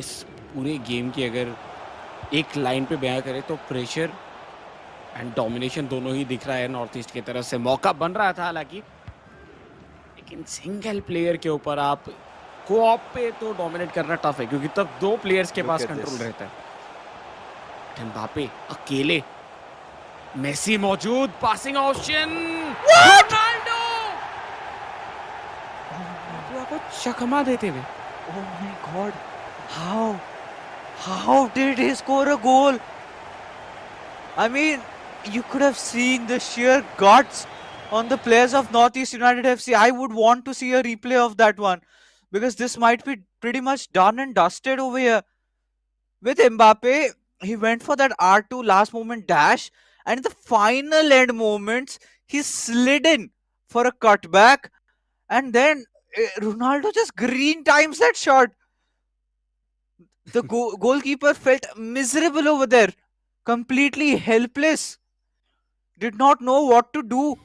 इस पूरे game की अगर एक लाइन पे बयां करें तो प्रेशर एंड डोमिनेशन दोनों ही दिख रहा है नॉर्थ ईस्ट की तरफ से. मौका बन रहा था हालांकि, लेकिन सिंगल प्लेयर के ऊपर आप कोऑप पे तो डोमिनेट करना टफ है, क्योंकि तब 2 प्लेयर्स के पास कंट्रोल रहता है. एम्बापे अकेले, मेसी मौजूद, पासिंग ऑप्शन, रोनाल्डो को चकमा देते हुए. Oh my God! How did he score a goal? I mean, you could have seen the sheer guts on the players of Northeast United FC. I would want to see a replay of that one, because this might be pretty much done and dusted over here. With Mbappe, he went for that R2 last moment dash, and in the final end moments, he slid in for a cutback, and then Ronaldo just green times that shot. The goalkeeper felt miserable over there, completely helpless, did not know what to do.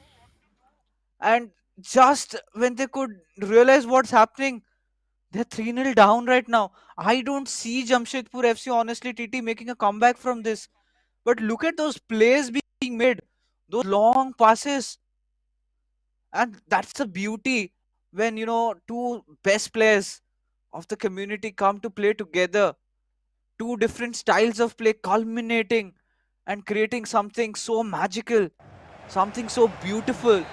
And just when they could realize what's happening, they're 3-0 down right now. I don't see Jamshedpur FC, honestly, TT, making a comeback from this. But look at those plays being made, those long passes. And that's the beauty when, 2 best players of the community come to play together. 2 different styles of play culminating and creating something so magical, something so beautiful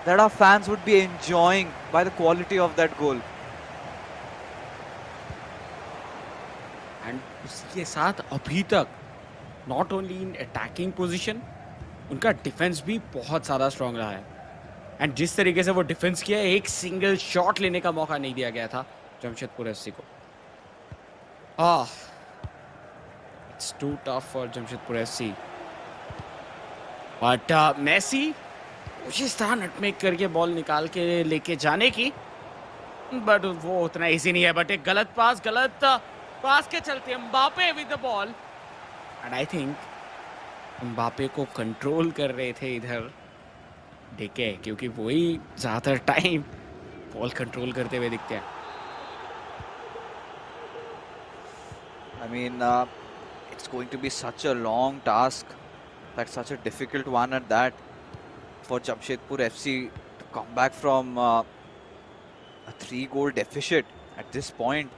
that our fans would be enjoying by the quality of that goal. And उसके साथ अभी तक not only in attacking position, उनका defence भी बहुत ज़्यादा strong रहा है। एंड जिस तरीके से वो डिफेंस किया, एक सिंगल शॉट लेने का मौका नहीं दिया गया था जमशेदपुर एफसी को। It's too tough for Jamshedpur FC, but Messi कोशिश था नटमेक करके बॉल निकाल के लेके जाने की, बट वो उतना इजी नहीं है। बट एक गलत पास के चलते Mbappe with the ball, and I think Mbappe को कंट्रोल कर रहे थे इधर डीके, क्योंकि वही ज्यादातर टाइम बॉल कंट्रोल करते हुए दिखते हैं। I mean, it's going to be such a long task, like such a difficult one at that, for Jamshedpur FC to come back from a 3-goal deficit at this point.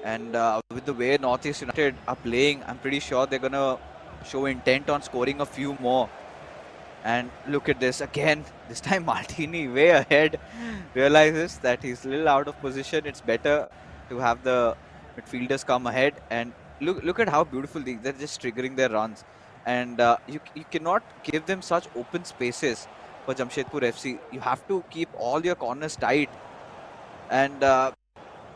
And with the way Northeast United are playing, I'm pretty sure they're going to show intent on scoring a few more. And look at this again. This time Martini way ahead realizes that he's a little out of position. It's better to have the midfielders come ahead, and look at how beautiful they're just triggering their runs. And you cannot give them such open spaces for Jamshedpur FC. You have to keep all your corners tight. And there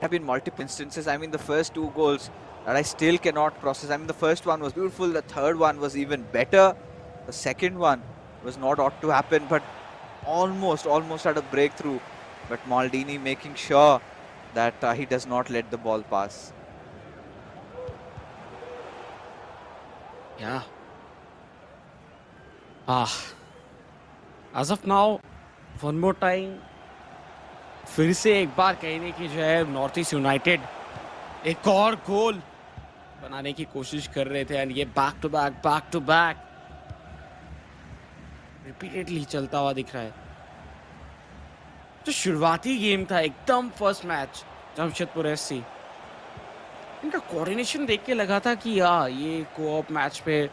have been multiple instances. I mean, the first 2 goals that I still cannot process. I mean, the first one was beautiful. The third one was even better. The second one was not ought to happen, but almost had a breakthrough. But Maldini making sure that he does not let the ball pass. Yeah. As of now, one more time, फिर से एक बार कहने की जो है north east United एक और गोल बनाने की कोशिश कर रहे थे, एंड ये बैक टू बैक रिपीटेडली चलता हुआ दिख रहा है। तो शुरुआती गेम था एकदम फर्स्ट मैच जमशेदपुर एफसी, इनका कोऑर्डिनेशन देख के लगा था कि ये कोऑप मैच पे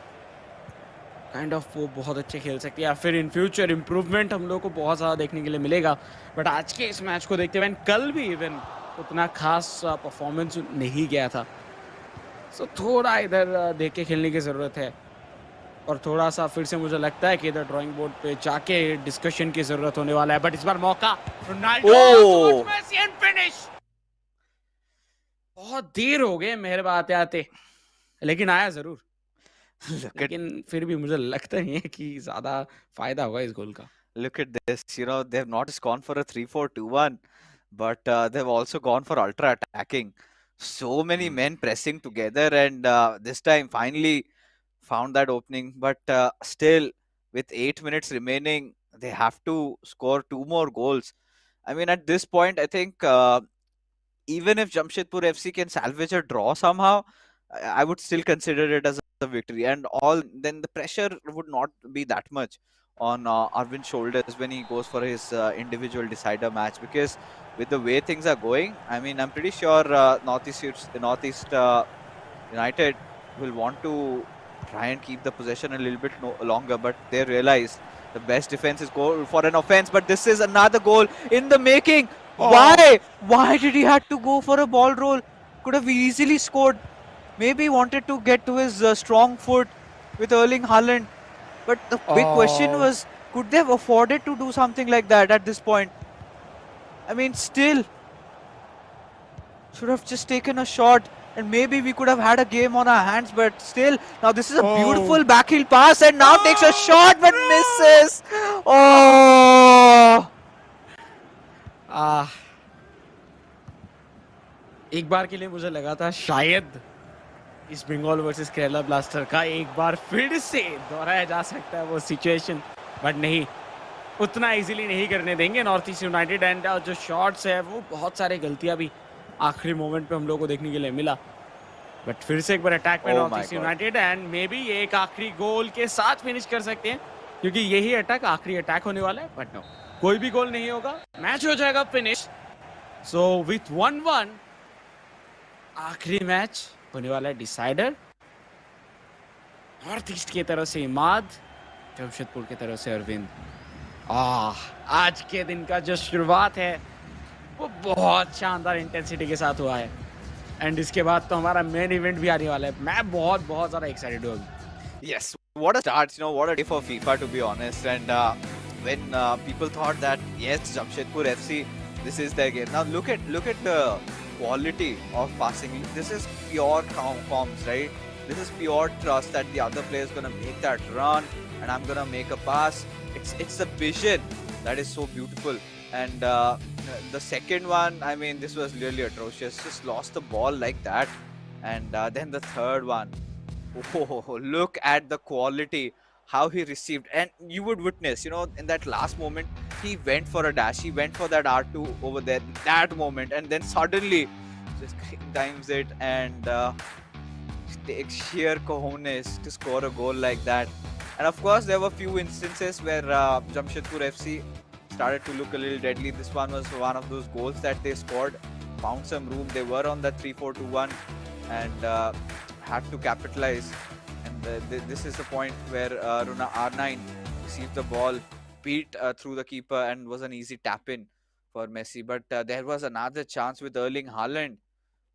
काइंड ऑफ वो बहुत अच्छे खेल सकते हैं, या फिर इन फ्यूचर इम्प्रूवमेंट हम लोग को बहुत ज़्यादा देखने के लिए मिलेगा। बट आज के इस मैच को देखते हुए कल भी इवन उतना खास परफॉर्मेंस नहीं गया था, सो थोड़ा इधर देख के खेलने की ज़रूरत है, और थोड़ा सा फिर से मुझे लगता है कि इधर ड्राइंग बोर्ड पे जाके डिस्कशन की ज़रूरत होने वाला है। बट इस बार मौका रोनाल्डो, मेसी एंड फिनिश। बहुत देर हो गए मेहरब आते आते, लेकिन आया ज़रूर। लेकिन फिर भी मुझे लगता नहीं है कि ज़्यादा फायदा होगा इस गोल का। Look at this, you know, they've not just gone for a 3-4-2-1, but they've also gone for ultra attacking. So many men pressing together, and this time finally found that opening. But still, with 8 minutes remaining, they have to score 2 more goals. I mean, at this point, I think even if Jamshedpur FC can salvage a draw somehow, I would still consider it as a victory. And then the pressure would not be that much on Arvind's shoulders when he goes for his individual decider match, because with the way things are going, I mean, I'm pretty sure Northeast United will want to try and keep the possession a little bit longer, but they realize the best defense is go for an offense. But this is another goal in the making. Why did he have to go for a ball roll? Could have easily scored. Maybe he wanted to get to his strong foot with Erling Haaland. But the big question was, could they have afforded to do something like that at this point? I mean, still, should have just taken a shot, and maybe we could have had a game on our hands. But still, now this is a beautiful backheel pass, and now takes a shot but misses. एक बार के लिए मुझे लगा था शायद इस Bengal versus Kerala blaster का एक बार फिर से दोहराया जा सकता है वो सिचुएशन, बट नहीं, उतना इजीली नहीं करने देंगे नॉर्थ ईस्ट यूनाइटेड। एंड जो शॉट्स है वो बहुत सारे गलतियां भी आखिरी मोमेंट पे हम लोग को देखने के लिए मिला, बट फिर से एक बार अटैक में north east United, and may be ये एक आखिरी गोल के साथ फिनिश कर सकते हैं, क्योंकि यही अटैक आखिरी अटैक होने वाला है। बट नो, कोई भी गोल नहीं होगा, मैच हो जाएगा फिनिश। सो विथ 1-1 आखिरी मैच होने वाला है डिसाइडर, नॉर्थ ईस्ट की तरफ से इमाद, जमशेदपुर की तरफ से अरविंद। आज के दिन का जो शुरुआत है वो बहुत शानदार इंटेंसिटी के साथ हुआ है। एंड इसके बाद तो हमारा मेन इवेंट भी आने वाला है. मैं बहुत बहुत ज़्यादा एक्साइटेड हूँ. Yes, what a start, what a day for FIFA to be honest. And when people thought that yes, Jamshedpur FC, this is their game. Now look at the quality of passing. This is pure comms, right? This is pure trust that the other player is gonna make that run, and I'm gonna make a pass. It's a vision that is so beautiful. And the second one, I mean, this was really atrocious. Just lost the ball like that. And then the third one. Oh, look at the quality, how he received. And you would witness, in that last moment, he went for a dash. He went for that R2 over there, that moment. And then suddenly, just times it and takes sheer cojones to score a goal like that. And of course, there were few instances where Jamshedpur FC started to look a little deadly. This one was one of those goals that they scored, found some room. They were on the 3-4-2-1 and had to capitalize. And this is the point where Runa R9 received the ball, beat through the keeper, and was an easy tap in for Messi. But there was another chance with Erling Haaland,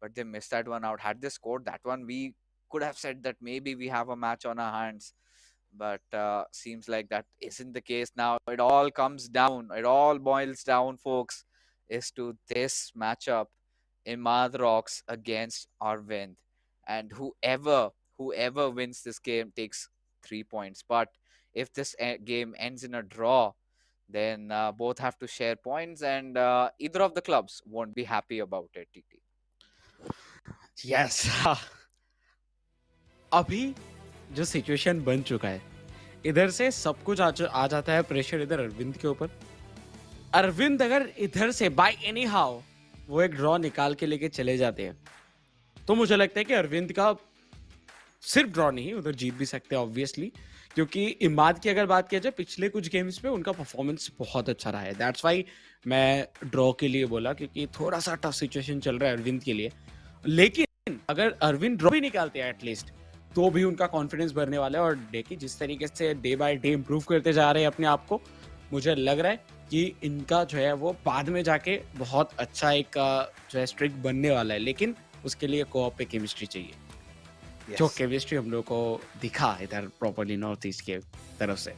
but they missed that one out. Had they scored that one, we could have said that maybe we have a match on our hands. But seems like that isn't the case now. It all comes down, it all boils down, folks, is to this matchup. Emaad rocks against Arvind, and whoever wins this game takes 3 points. But if this game ends in a draw, then both have to share points, and either of the clubs won't be happy about it. TT. Yes. अभी जो situation बन चुका है, इधर से सब कुछ आ जाता है प्रेशर इधर अरविंद के ऊपर. अरविंद अगर इधर से बाय एनी हाउ वो एक ड्रॉ निकाल के लेके चले जाते हैं, तो मुझे लगता है कि अरविंद का सिर्फ ड्रॉ नहीं, उधर जीत भी सकते हैं ऑब्वियसली, क्योंकि इमाद की अगर बात किया जाए पिछले कुछ गेम्स में उनका परफॉर्मेंस बहुत अच्छा रहा है. दैट्स वाई मैं ड्रॉ के लिए बोला, क्योंकि थोड़ा सा टफ सिचुएशन चल रहा है अरविंद के लिए. लेकिन अगर अरविंद ड्रॉ भी निकालते हैं एटलीस्ट, तो भी उनका कॉन्फिडेंस बढ़ने वाला है. और देखिए जिस तरीके से डे बाय डे इंप्रूव करते जा रहे हैं अपने आप को, मुझे लग रहा है कि इनका जो है वो बाद में जाके बहुत अच्छा एक जो है स्ट्रिक बनने वाला है. लेकिन उसके लिए कोऑप पे केमिस्ट्री चाहिए. Yes. जो केमिस्ट्री हम लोग को दिखा इधर प्रॉपर्ली नॉर्थ ईस्ट के तरफ से.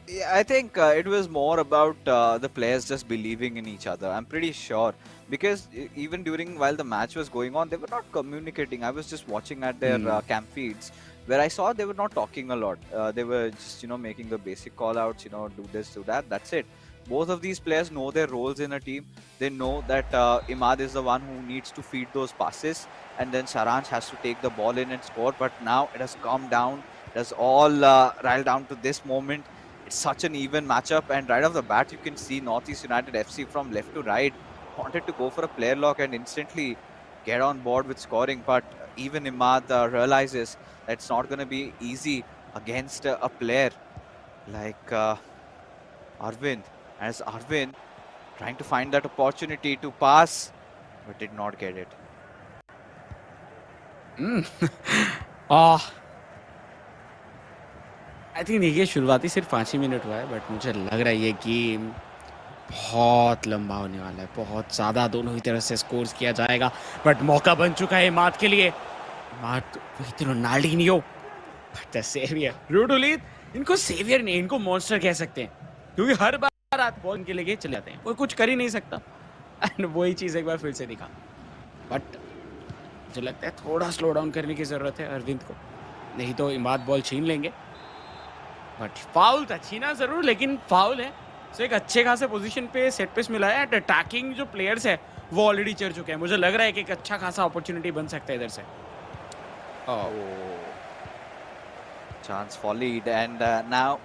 Yeah, I think it was more about the players just believing in each other. I'm pretty sure, because even while the match was going on, they were not communicating. I was just watching at their camp feeds, where I saw they were not talking a lot. They were just making the basic call outs. Do this, do that. That's it. Both of these players know their roles in a team. They know that Emaad is the one who needs to feed those passes, and then Saransh has to take the ball in and score. But now it has come down. It has all riled down to this moment. It's such an even matchup, and right off the bat, you can see Northeast United FC from left to right wanted to go for a player lock and instantly get on board with scoring. But even Emaad realizes that it's not going to be easy against a player like Arvind. As Arvind trying to find that opportunity to pass, but did not get it. I think ये शुरुआती सिर्फ 5 ही minute हुआ है, but मुझे लग रहा है ये गेम बहुत लंबा होने वाला है. बहुत ज़्यादा दोनों ही तरफ से स्कोर्स किया जाएगा, बट मौका बन चुका है इमाद के लिए. इमाद वही रोनाल्डिनियो, बट सेवियर रूडुलित. इनको सेवियर नहीं, इनको मॉन्स्टर कह सकते हैं, क्योंकि हर बार रात बॉल इनके लेके चले जाते हैं, कोई कुछ कर ही नहीं सकता. एंड वही चीज़ एक बार फिर से दिखा. बट मुझे लगता है थोड़ा स्लो डाउन करने की ज़रूरत है अरविंद को, नहीं तो इमाद बॉल छीन लेंगे. बट फाउल था, छीना जरूर, लेकिन फाउल है. तो एक अच्छे खासे पोजीशन पे सेट पीस मिला है. अटैकिंग जो प्लेयर्स है वो ऑलरेडी चढ़ चुके हैं. मुझे लग रहा है कि एक अच्छा खासा अपॉर्चुनिटी बन सकता है इधर से. Chance volleyed, and now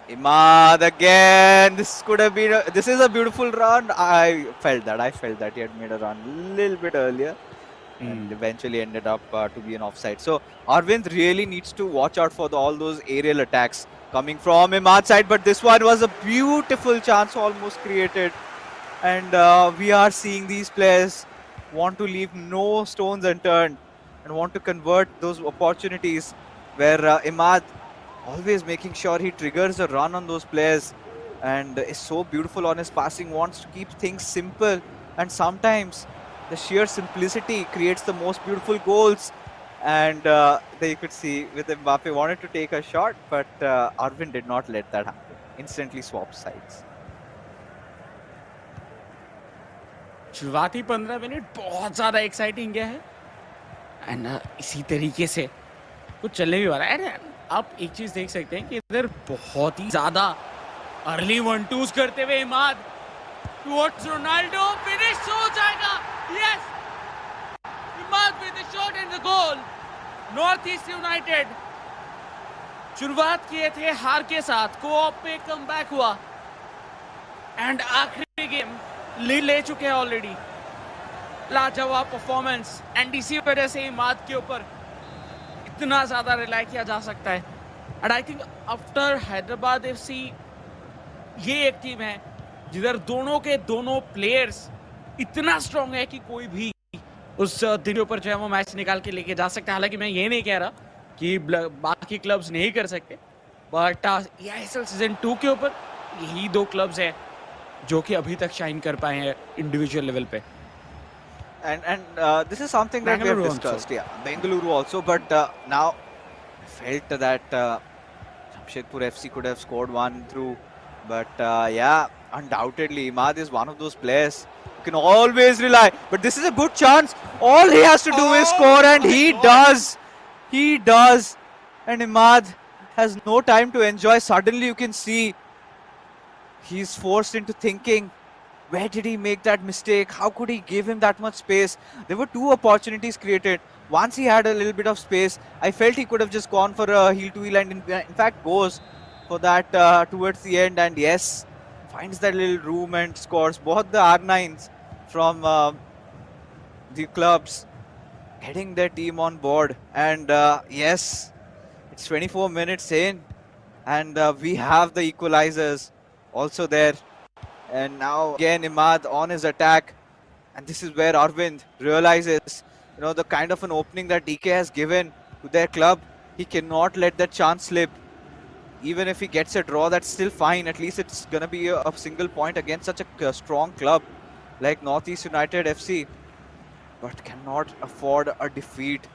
Emaad again. This is a beautiful run. I felt that he had made a run a little bit earlier and eventually ended up to be an offside. So Arvind really needs to watch out for all those aerial attacks coming from Emaad's side. But this one was a beautiful chance almost created, and we are seeing these players want to leave no stones unturned and want to convert those opportunities, where Emaad always making sure he triggers a run on those players and is so beautiful on his passing, wants to keep things simple, and sometimes the sheer simplicity creates the most beautiful goals. And there you could see with Mbappe wanted to take a shot, but Arvind did not let that happen. Instantly swapped sides. शुरुआती 15 minute बहुत ज़्यादा exciting गया है and इसी तरीके से कुछ चलने भी वाला है। आप एक चीज़ देख सकते हैं कि इधर बहुत ही ज़्यादा अर्ली 1-2s करते हुए इमाद टुवर्ड्स रोनाल्डो, फिनिश हो जाएगा। Yes, Imad with the shot and the goal. North east United शुरुआत किए थे हार के साथ, कोऑप पे कमबैक हुआ एंड आखिरी गेम लीड ले चुके हैं ऑलरेडी। लाजवाब परफॉर्मेंस एंड इसी वजह से इमाद के ऊपर इतना ज्यादा रिलाई किया जा सकता है। And I think after Hyderabad FC ये एक टीम है जिधर दोनों के दोनों प्लेयर्स इतना स्ट्रांग है कि कोई भी उस दिन के ऊपर जो है वो मैच निकाल के लेके जा सकता है। हालांकि मैं ये नहीं कह रहा कि बाकी क्लब्स नहीं कर सकते, बट eISL सीजन 2 के ऊपर यही दो क्लब्स हैं जो कि अभी तक शाइन कर पाए हैं इंडिविजुअल लेवल पे। And this is something that we have discussed. Yeah, Bengaluru also, but now felt that Jamshedpur FC could have scored one through, but yeah, undoubtedly Emaad is one of those players you can always rely. But this is a good chance. All he has to do is score, and he does. He does, and Emaad has no time to enjoy. Suddenly, you can see he's forced into thinking. Where did he make that mistake? How could he give him that much space? There were two opportunities created. Once he had a little bit of space, I felt he could have just gone for a heel to heel, and in fact goes for that towards the end. And yes, finds that little room and scores. Both the R9s from the clubs getting their team on board. And yes, it's 24 minutes in, and we have the equalizers also there. And now again Emaad on his attack, and this is where Arvind realizes, the kind of an opening that Deekay has given to their club. He cannot let that chance slip. Even if he gets a draw, that's still fine. At least it's gonna be a single point against such a strong club like Northeast United FC, but cannot afford a defeat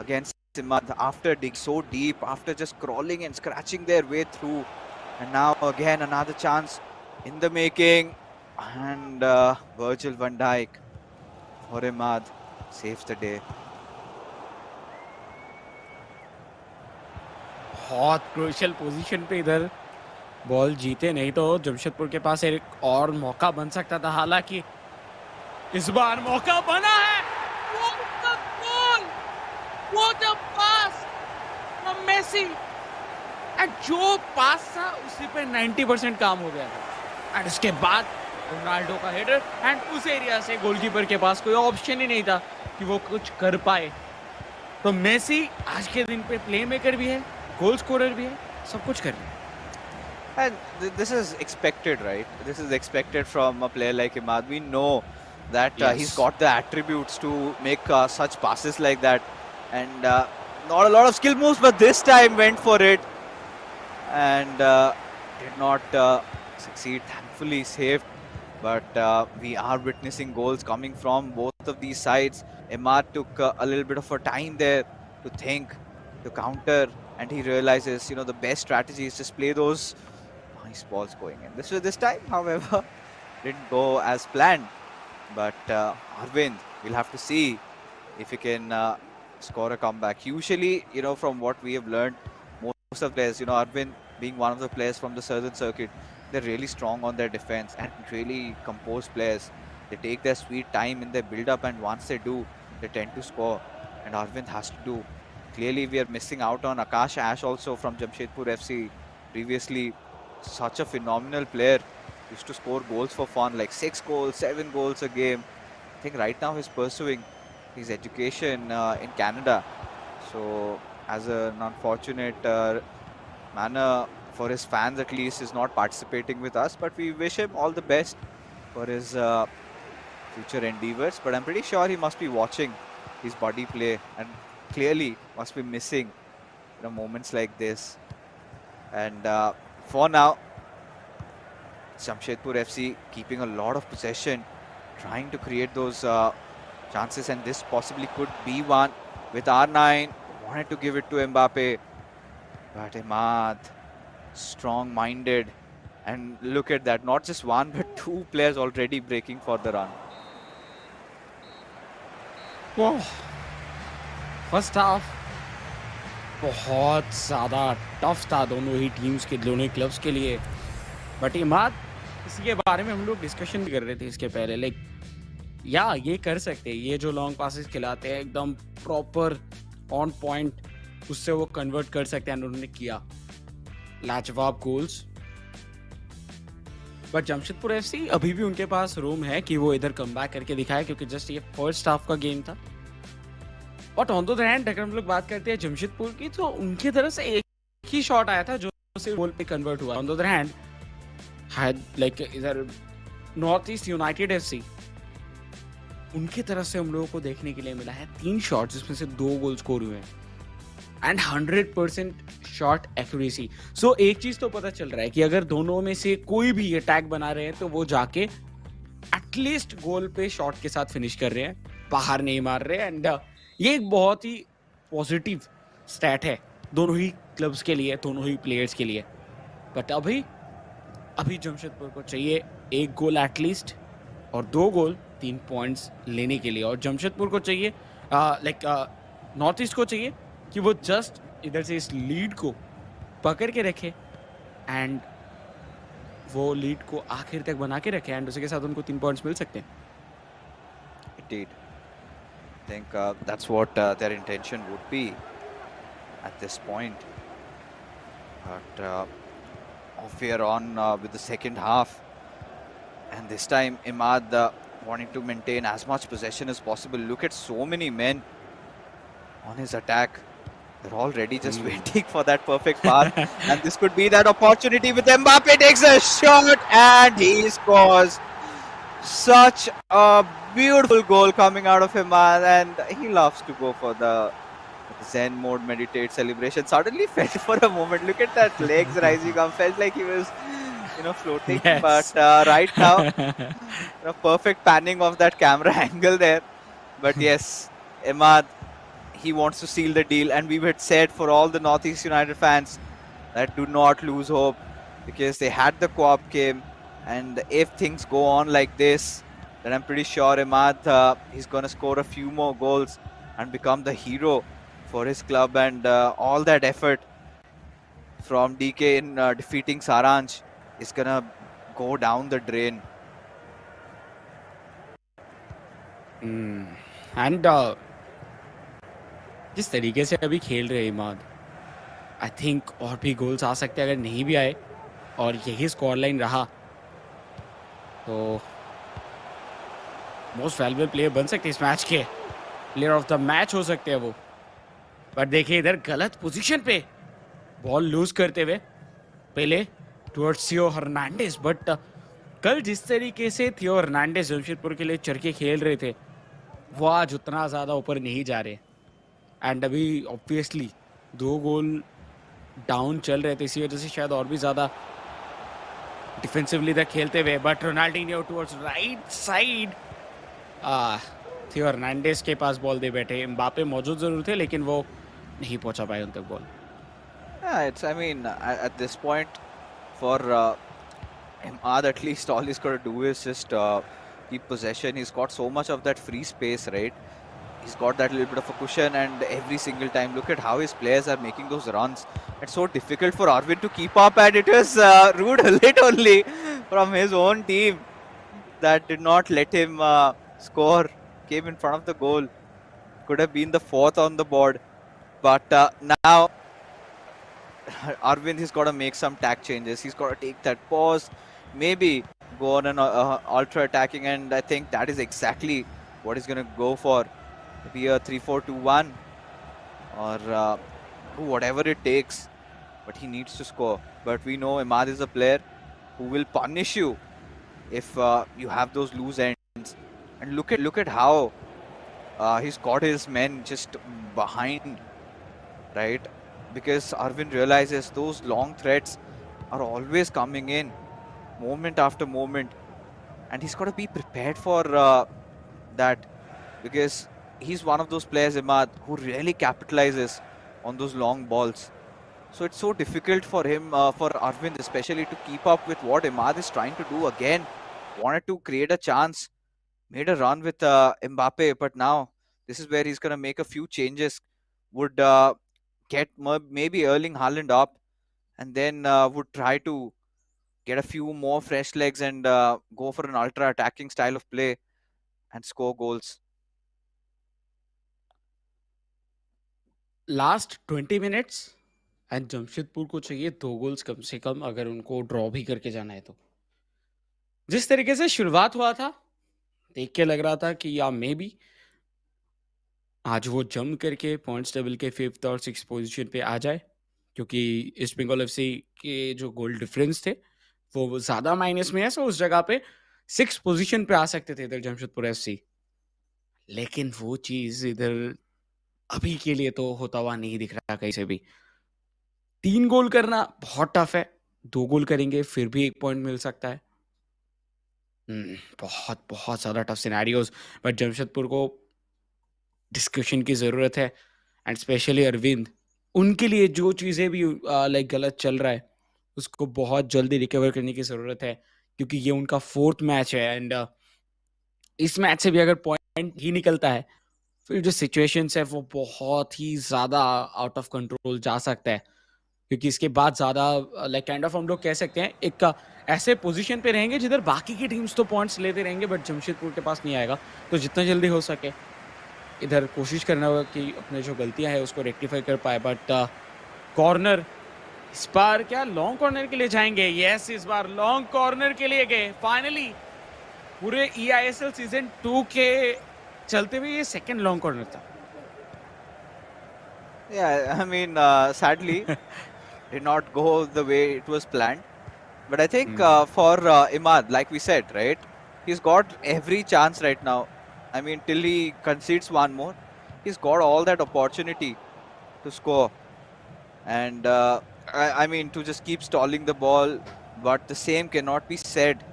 against Emaad after digging so deep, after just crawling and scratching their way through. And now again another chance in the making, and Virgil van Dijk for Emaad saves the day. बहुत crucial position पे इधर ball जीते, नहीं तो जमशेदपुर के पास एक और मौका बन सकता था। हालांकि इस बार मौका बना है। What a pass from Messi, and जो पास था उसी पे 90% काम हो गया था। एंड उसके बाद रोनाल्डो का हेडर, एंड उस एरिया से गोलकीपर के पास कोई ऑप्शन ही नहीं था कि वो कुछ कर पाए। तो मेसी आज के दिन पे प्ले मेकर भी है, गोल स्कोरर भी है, सब कुछ कर रहे हैं। And this is expected, right? This is expected from a player like Emaad. We know that he's got the attributes to make such passes like that. And not a lot of skill moves, but this time went for it. And did not succeed. Thankfully saved. But we are witnessing goals coming from both of these sides. Emaad took a little bit of a time there to think, to counter. And he realizes, the best strategy is just play those nice balls going in. This time, however, didn't go as planned. But Arvind, we'll have to see if he can score a comeback. Usually, from what we have learned, most of the players, Arvind being one of the players from the southern circuit, they're really strong on their defense and really composed players. They take their sweet time in their build-up, and once they do, they tend to score. And Arvind has to do. Clearly, we are missing out on Akash Ash also from Jamshedpur FC. Previously, such a phenomenal player. Used to score goals for fun, like 6 goals, 7 goals a game. I think right now he's pursuing his education in Canada. So, as an unfortunate manner for his fans, at least, is not participating with us. But we wish him all the best for his future endeavors. But I'm pretty sure he must be watching his body play, and clearly must be missing moments like this. And for now, Jamshedpur FC keeping a lot of possession, trying to create those chances, and this possibly could be one with R9. Wanted to give it to Mbappe, but Emaad, strong-minded. And look at that, not just one, but two players already breaking for the run. Wow. First half बहुत ज़्यादा tough था दोनों ही teams के, दोनों ही clubs के लिए. But Imad, इसी के बारे में हम लोग डिस्कशन भी कर रहे थे इसके पहले, लाइक या ये कर सकते हैं, ये जो लॉन्ग पासेस खिलाते हैं एकदम प्रॉपर ऑन पॉइंट, उससे वो कन्वर्ट कर सकते हैं. उन्होंने किया लाजवाब गोल्स. बट जमशेदपुर एफसी अभी भी उनके पास रूम है कि वो इधर कम बैक करके दिखाए, क्योंकि जस्ट ये फर्स्ट हाफ का गेम था. But on the other hand अगर हम लोग बात करते हैं जमशेदपुर की, तो उनकी तरफ से एक ही शॉट आया था जो सिर्फ गोल पे कन्वर्ट हुआ. On the other hand had like इधर नॉर्थ ईस्ट यूनाइटेड एफसी, उनकी तरफ से हम लोगों को देखने के लिए मिला है 3 शॉट्स, जिसमें से 2 गोल स्कोर हुए हैं एंड 100% शॉट एक्यूरेसी. सो एक चीज तो पता चल रहा है कि अगर दोनों में से कोई भी अटैक बना रहे हैं तो वो जाके एटलीस्ट गोल पे शॉट के साथ फिनिश कर रहे हैं, बाहर नहीं मार रहे. एंड ये एक बहुत ही पॉजिटिव स्टैट है दोनों ही क्लब्स के लिए, दोनों ही प्लेयर्स के लिए. बट अभी जमशेदपुर को चाहिए 1 गोल एटलीस्ट और 2 गोल 3 पॉइंट्स लेने के लिए. और जमशेदपुर को चाहिए नॉर्थ ईस्ट को चाहिए कि वो जस्ट इधर से इस लीड को पकड़ के रखे एंड वो लीड को आखिर तक बना के रखे, एंड उसके साथ उनको 3 पॉइंट्स मिल सकते हैं. Indeed. I think that's what their intention would be at this point. But off here on with the second half, and this time Emaad wanting to maintain as much possession as possible. Look at so many men on his attack. They're already just waiting for that perfect pass, and this could be that opportunity with Mbappe takes a shot and he scores. Such a beautiful goal coming out of Emaad, and he loves to go for the Zen mode meditate celebration. Suddenly felt for a moment, look at that legs rising up, felt like he was floating. Yes. But right now perfect panning of that camera angle there. But yes, Emaad, he wants to seal the deal, and we had said for all the Northeast United fans that do not lose hope, because they had the co-op game, and if things go on like this, then I'm pretty sure Emaad he's going to score a few more goals and become the hero for his club, and all that effort from Deekay in defeating Saransh is going to go down the drain. And जिस तरीके से अभी खेल रहे Imad, I think और भी goals आ सकते हैं. अगर नहीं भी आए और यही स्कोर लाइन रहा तो मोस्ट वैल्यूएबल प्लेयर बन सकते हैं इस मैच के, प्लेयर ऑफ द मैच हो सकते हैं वो. बट देखिए इधर गलत पोजीशन पे बॉल लूज करते हुए पहले टुवर्ड्स थियो हर्नांडेज. बट कल जिस तरीके से थियो हर्नांडेज जमशेदपुर के लिए चढ़ के खेल रहे थे, वो आज उतना ज़्यादा ऊपर नहीं जा रहे. एंड अभी ऑब्वियसली 2 गोल डाउन चल रहे थे, इसी वजह से शायद और भी ज़्यादा डिफेंसिवली इधर खेलते हुए. But Ronaldinho towards right side, थियो हर्नांडेज के पास बॉल दे बैठे. एम्बापे मौजूद जरूर थे लेकिन वो नहीं पहुंचा पाए उन तक ball. It's, I mean, at this point for Emaad, at least all he's got to do is just keep possession. He's got so much of that free space, right? He's got that little bit of a cushion, and every single time, look at how his players are making those runs. It's so difficult for Arvind to keep up, and it was Rude Hullet only from his own team that did not let him score. Came in front of the goal. Could have been the 4th on the board. But now Arvind, he's got to make some tack changes. He's got to take that pause, maybe go on an ultra attacking, and I think that is exactly what he's going to go for. Maybe a 3-4-2-1 or do whatever it takes, but he needs to score. But we know Emaad is a player who will punish you if you have those loose ends. And look at how he's got his men just behind, right? Because Arvind realizes those long threats are always coming in, moment after moment, and he's got to be prepared for that. because he's one of those players, Emaad, who really capitalizes on those long balls. So it's so difficult for him, for Arvind especially, to keep up with what Emaad is trying to do. Again, wanted to create a chance, made a run with Mbappe, but now this is where he's going to make a few changes. Would get maybe Erling Haaland up, and then would try to get a few more fresh legs and go for an ultra attacking style of play and score goals. Last 20 minutes and Jamshedpur को चाहिए 2 goals कम से कम, अगर उनको draw भी करके जाना है तो। जिस तरीके से शुरुआत हुआ था, देख के लग रहा था कि या मे बी आज वो जम करके पॉइंट्स टेबल के 5th और 6th पोजीशन पे आ जाए, क्योंकि ईस्ट बंगाल एफसी के जो गोल डिफरेंस थे वो ज़्यादा माइनस में है, सो उस जगह पे 6th पोजीशन पे आ सकते थे इधर जमशेदपुर एफसी। लेकिन वो चीज़ इधर अभी के लिए तो होता हुआ नहीं दिख रहा कहीं से भी। 3 गोल करना बहुत टफ है, 2 गोल करेंगे फिर भी 1 पॉइंट मिल सकता है। बहुत बहुत ज़्यादा टफ सिनेरियोज, बट जमशेदपुर को डिस्कशन की ज़रूरत है, एंड स्पेशली अरविंद, उनके लिए जो चीज़ें भी लाइक गलत चल रहा है उसको बहुत जल्दी रिकवर करने की ज़रूरत है, क्योंकि ये उनका 4th मैच है, एंड इस मैच से भी अगर पॉइंट ही निकलता है फिर जो सिचुएशंस है वो बहुत ही ज़्यादा आउट ऑफ कंट्रोल जा सकता है, क्योंकि इसके बाद ज़्यादा लाइक काइंड ऑफ हम लोग कह सकते हैं एक ऐसे पोजीशन पे रहेंगे जिधर बाकी की टीम्स तो पॉइंट्स लेते रहेंगे बट जमशेदपुर के पास नहीं आएगा। तो जितना जल्दी हो सके इधर कोशिश करना होगा कि अपने जो गलतियां है उसको रेक्टिफाई कर पाए। बट कॉर्नर इस बार क्या लॉन्ग कॉर्नर के लिए जाएंगे? यस, इस बार लॉन्ग कॉर्नर के लिए गए फाइनली। पूरे eISL सीजन 2 के चलते हुए ये सेकंड लॉन्ग कॉर्नर था। Yeah, I mean, sadly, did not go the way it was planned. But I think for Emaad, like we said, right, he's got every chance right now. I mean, till he concedes one more, he's got all that opportunity to score. And I mean, to just keep stalling the ball. But the same cannot be said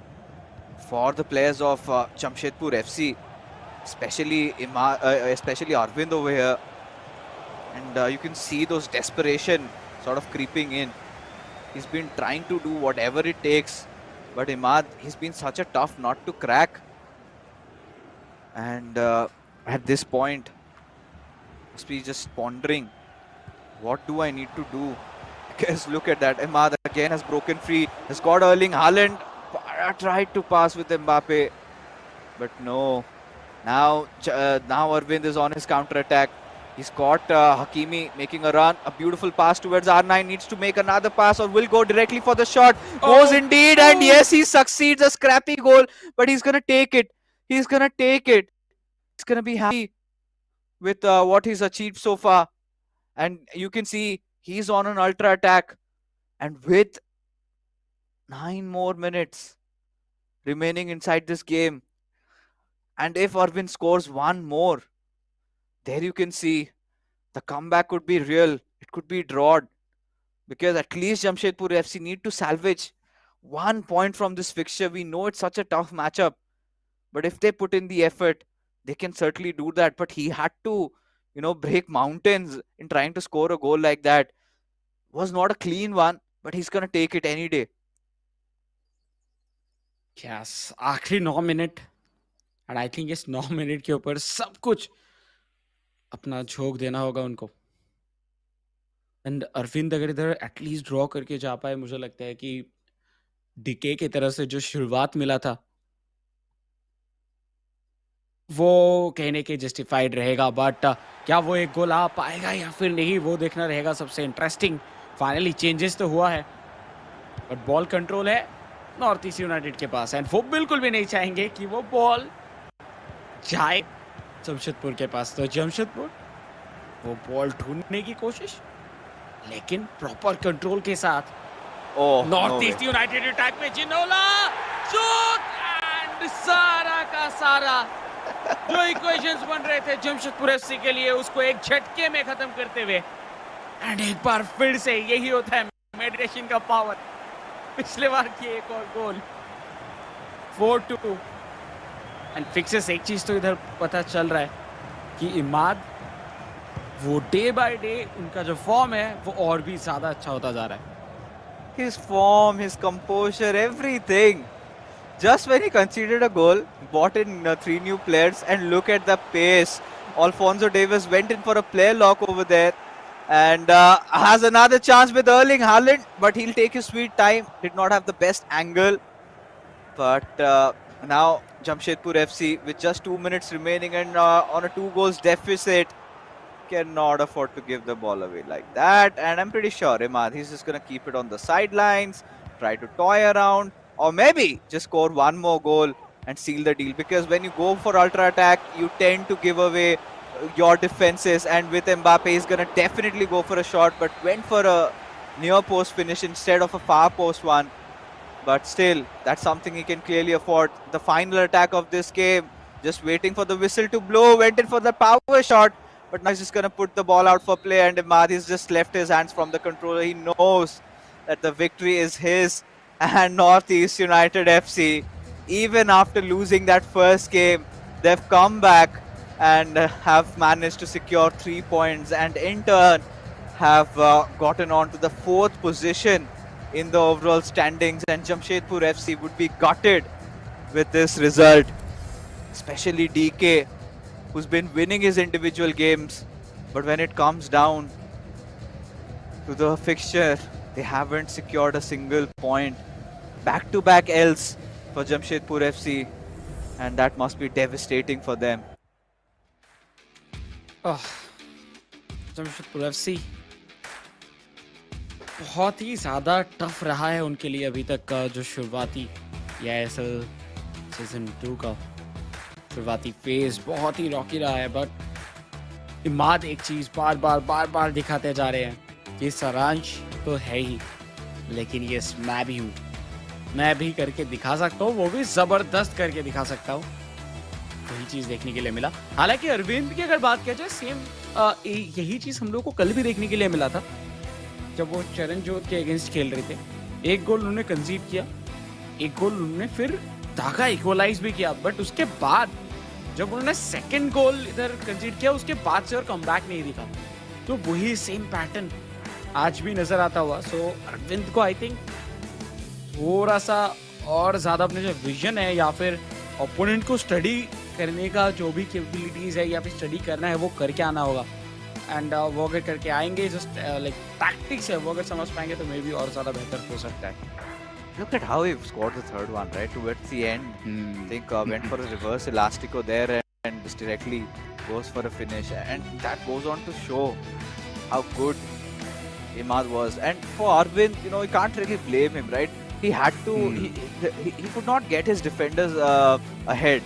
for the players of Jamshedpur FC, especially especially Arvind over here. And you can see those desperation sort of creeping in. He's been trying to do whatever it takes, but Emaad, he's been such a tough nut to crack. And at this point, must be just pondering, what do I need to do? Because look at that, Emaad again has broken free, has got Erling Haaland, tried to pass with Mbappe, but no. Now Arvind is on his counter-attack. He's got Hakimi making a run. A beautiful pass towards R9. Needs to make another pass or will go directly for the shot. Goes indeed. And yes, he succeeds. A scrappy goal. But he's going to take it. He's going to take it. He's going to be happy with what he's achieved so far. And you can see he's on an ultra attack. And with 9 more minutes remaining inside this game, and if Arvind scores one more, there you can see the comeback could be real. It could be drawn, because at least Jamshedpur FC need to salvage 1 point from this fixture. We know it's such a tough matchup, but if they put in the effort, they can certainly do that. But he had to, break mountains in trying to score a goal like that. It was not a clean one, but he's going to take it any day. Yes, आखिरी 9 minute, and I think इस 9 minute के ऊपर सब कुछ अपना झोंक देना होगा उनको। एंड अरविंद अगर इधर एटलीस्ट ड्रॉ करके जा पाए, मुझे लगता है कि डीके की तरफ से जो शुरुआत मिला था वो कहने के जस्टिफाइड रहेगा, बट क्या वो एक गोल आ पाएगा या फिर नहीं, वो देखना रहेगा सबसे इंटरेस्टिंग। फाइनली चेंजेस तो हुआ है, बट बॉल कंट्रोल है नॉर्थ ईस्ट यूनाइटेड के पास, एंड वो बिल्कुल भी नहीं चाहेंगे कि वो बॉल जाए जमशेदपुर के पास। तो जमशेदपुर वो बॉल ढूंढने की कोशिश, लेकिन प्रॉपर कंट्रोल के साथ नॉर्थ ईस्ट यूनाइटेड टाइप में जिनोला शूट, एंड सारा का सारा जो इक्वेशंस बन रहे थे जमशेदपुर एफसी के लिए उसको एक झटके में खत्म करते हुए, एंड एक बार फिर से यही होता है मेडिटेशन का पावर। पिछले बार की एक और गोल 4-2, एंड फिक्सेस एक चीज तो इधर पता चल रहा है कि इमाद वो डे बाय डे उनका जो फॉर्म है वो और भी ज्यादा अच्छा होता जा रहा है. His form, his composure, everything. Just when he conceded a goal, brought in 3 new players, and look at the pace. Alphonso Davies went in for a player lock over there, and has another chance with Erling Haaland, but he'll take his sweet time. Did not have the best angle, but now Jamshedpur FC with just 2 minutes remaining and on a 2 goals deficit cannot afford to give the ball away like that. And I'm pretty sure Emaad, he's just going to keep it on the sidelines, try to toy around, or maybe just score one more goal and seal the deal. Because when you go for ultra attack, you tend to give away your defenses. And with Mbappe, he's going to definitely go for a shot, but went for a near post finish instead of a far post one. But still, that's something he can clearly afford. The final attack of this game, just waiting for the whistle to blow, went in for the power shot. But now he's just going to put the ball out for play, and Emaad has just left his hands from the controller. He knows that the victory is his. And Northeast United FC, even after losing that first game, they've come back and have managed to secure 3 points, and in turn have gotten on to the 4th position in the overall standings. And Jamshedpur FC would be gutted with this result, especially Deekay, who's been winning his individual games, but when it comes down to the fixture, they haven't secured a single point. Back-to-back L's for Jamshedpur FC, and that must be devastating for them. Jamshedpur FC बहुत ही ज़्यादा tough रहा है उनके लिए अभी तक का जो शुरुआती eISL सीजन 2 का शुरुआती फेज बहुत ही रॉकी रहा है. बट इमाद एक चीज़ बार बार दिखाते जा रहे हैं कि सारांश तो है ही, लेकिन ये मैं भी हूँ, मैं भी करके दिखा सकता हूँ, वो भी ज़बरदस्त करके दिखा सकता हूँ. वही चीज़ देखने के लिए मिला. हालांकि अरविंद की अगर बात किया जाए, सेम यही चीज़ हम लोग को कल भी देखने के लिए मिला था जब वो चरणजोत के अगेंस्ट खेल रहे थे. एक गोल उन्होंने कंसीड किया, एक गोल उन्होंने फिर धागा इक्वलाइज भी किया, बट उसके बाद जब उन्होंने सेकंड गोल इधर कंसीड किया, उसके बाद से और कमबैक नहीं दिखा. तो वही सेम पैटर्न आज भी नजर आता हुआ. सो अरविंद को आई थिंक थोड़ा सा और ज़्यादा अपने जो विजन है या फिर ओपोनेंट को स्टडी करने का जो भी कैपेबिलिटीज़ है या फिर स्टडी करना है वो करके आना होगा. एंड वो अगर करके आएंगे, जस्ट लाइक टैक्टिक्स है वो अगर समझ पाएंगे तो मे बी और ज़्यादा बेहतर हो सकता है. Look at how he scored the third one, right? Towards the end, I think went for a reverse elastico there and just directly goes for a finish. And that goes on to show how good Emaad was. And for Arvind, you know, you can't really blame him, right? He had to, he could not get his defenders ahead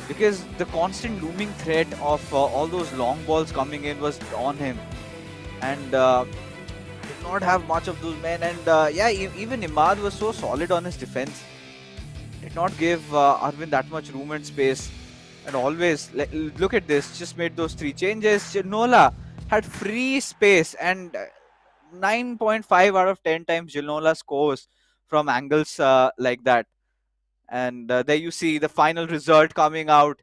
because the constant looming threat of all those long balls coming in was on him. And did not have much of those men. And yeah, even Emaad was so solid on his defense. Did not give Arvind that much room and space. And always, look at this, just made those 3 changes. Ginola had free space, and 9.5 out of 10 times Ginola scores from angles like that. And there you see the final result coming out.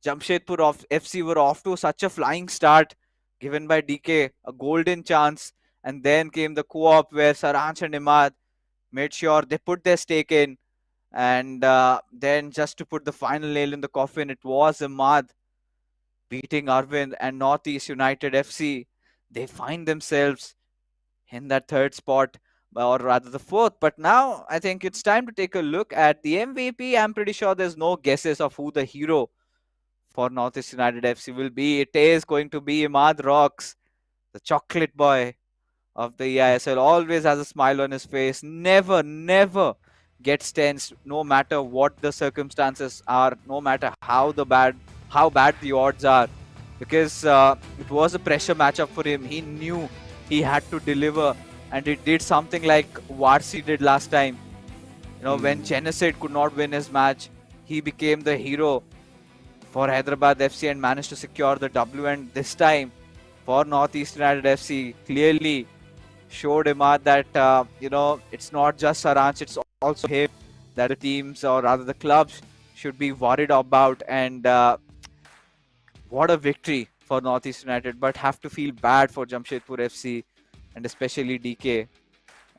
Jamshedpur FC were off to such a flying start, given by Deekay, a golden chance. And then came the co-op where Saransh and Emaad made sure they put their stake in. And then just to put the final nail in the coffin, it was Emaad beating Arvind and Northeast United FC. They find themselves in that 3rd spot, or rather the 4th. But now I think it's time to take a look at the MVP. I'm pretty sure there's no guesses of who the hero for Northeast United FC will be. It is going to be Emaad Rocks, the chocolate boy of the eISL. Always has a smile on his face, never gets tense, no matter what the circumstances are, no matter how bad the odds are, because it was a pressure matchup for him. He knew he had to deliver, and he did something like Varsi did last time. You know, when Genocide could not win his match, he became the hero for Hyderabad FC and managed to secure the W. And this time for Northeast United FC, clearly showed Emaad that you know, it's not just Saransh, it's also him that the teams, or rather the clubs, should be worried about. And what a victory for Northeast United, but have to feel bad for Jamshedpur FC and especially DK.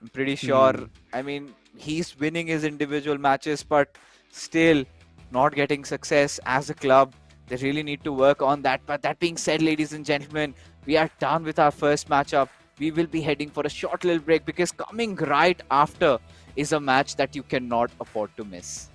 I'm pretty sure, I mean, he's winning his individual matches, but still not getting success as a club. They really need to work on that. But that being said, ladies and gentlemen, we are done with our first matchup. We will be heading for a short little break because coming right after is a match that you cannot afford to miss.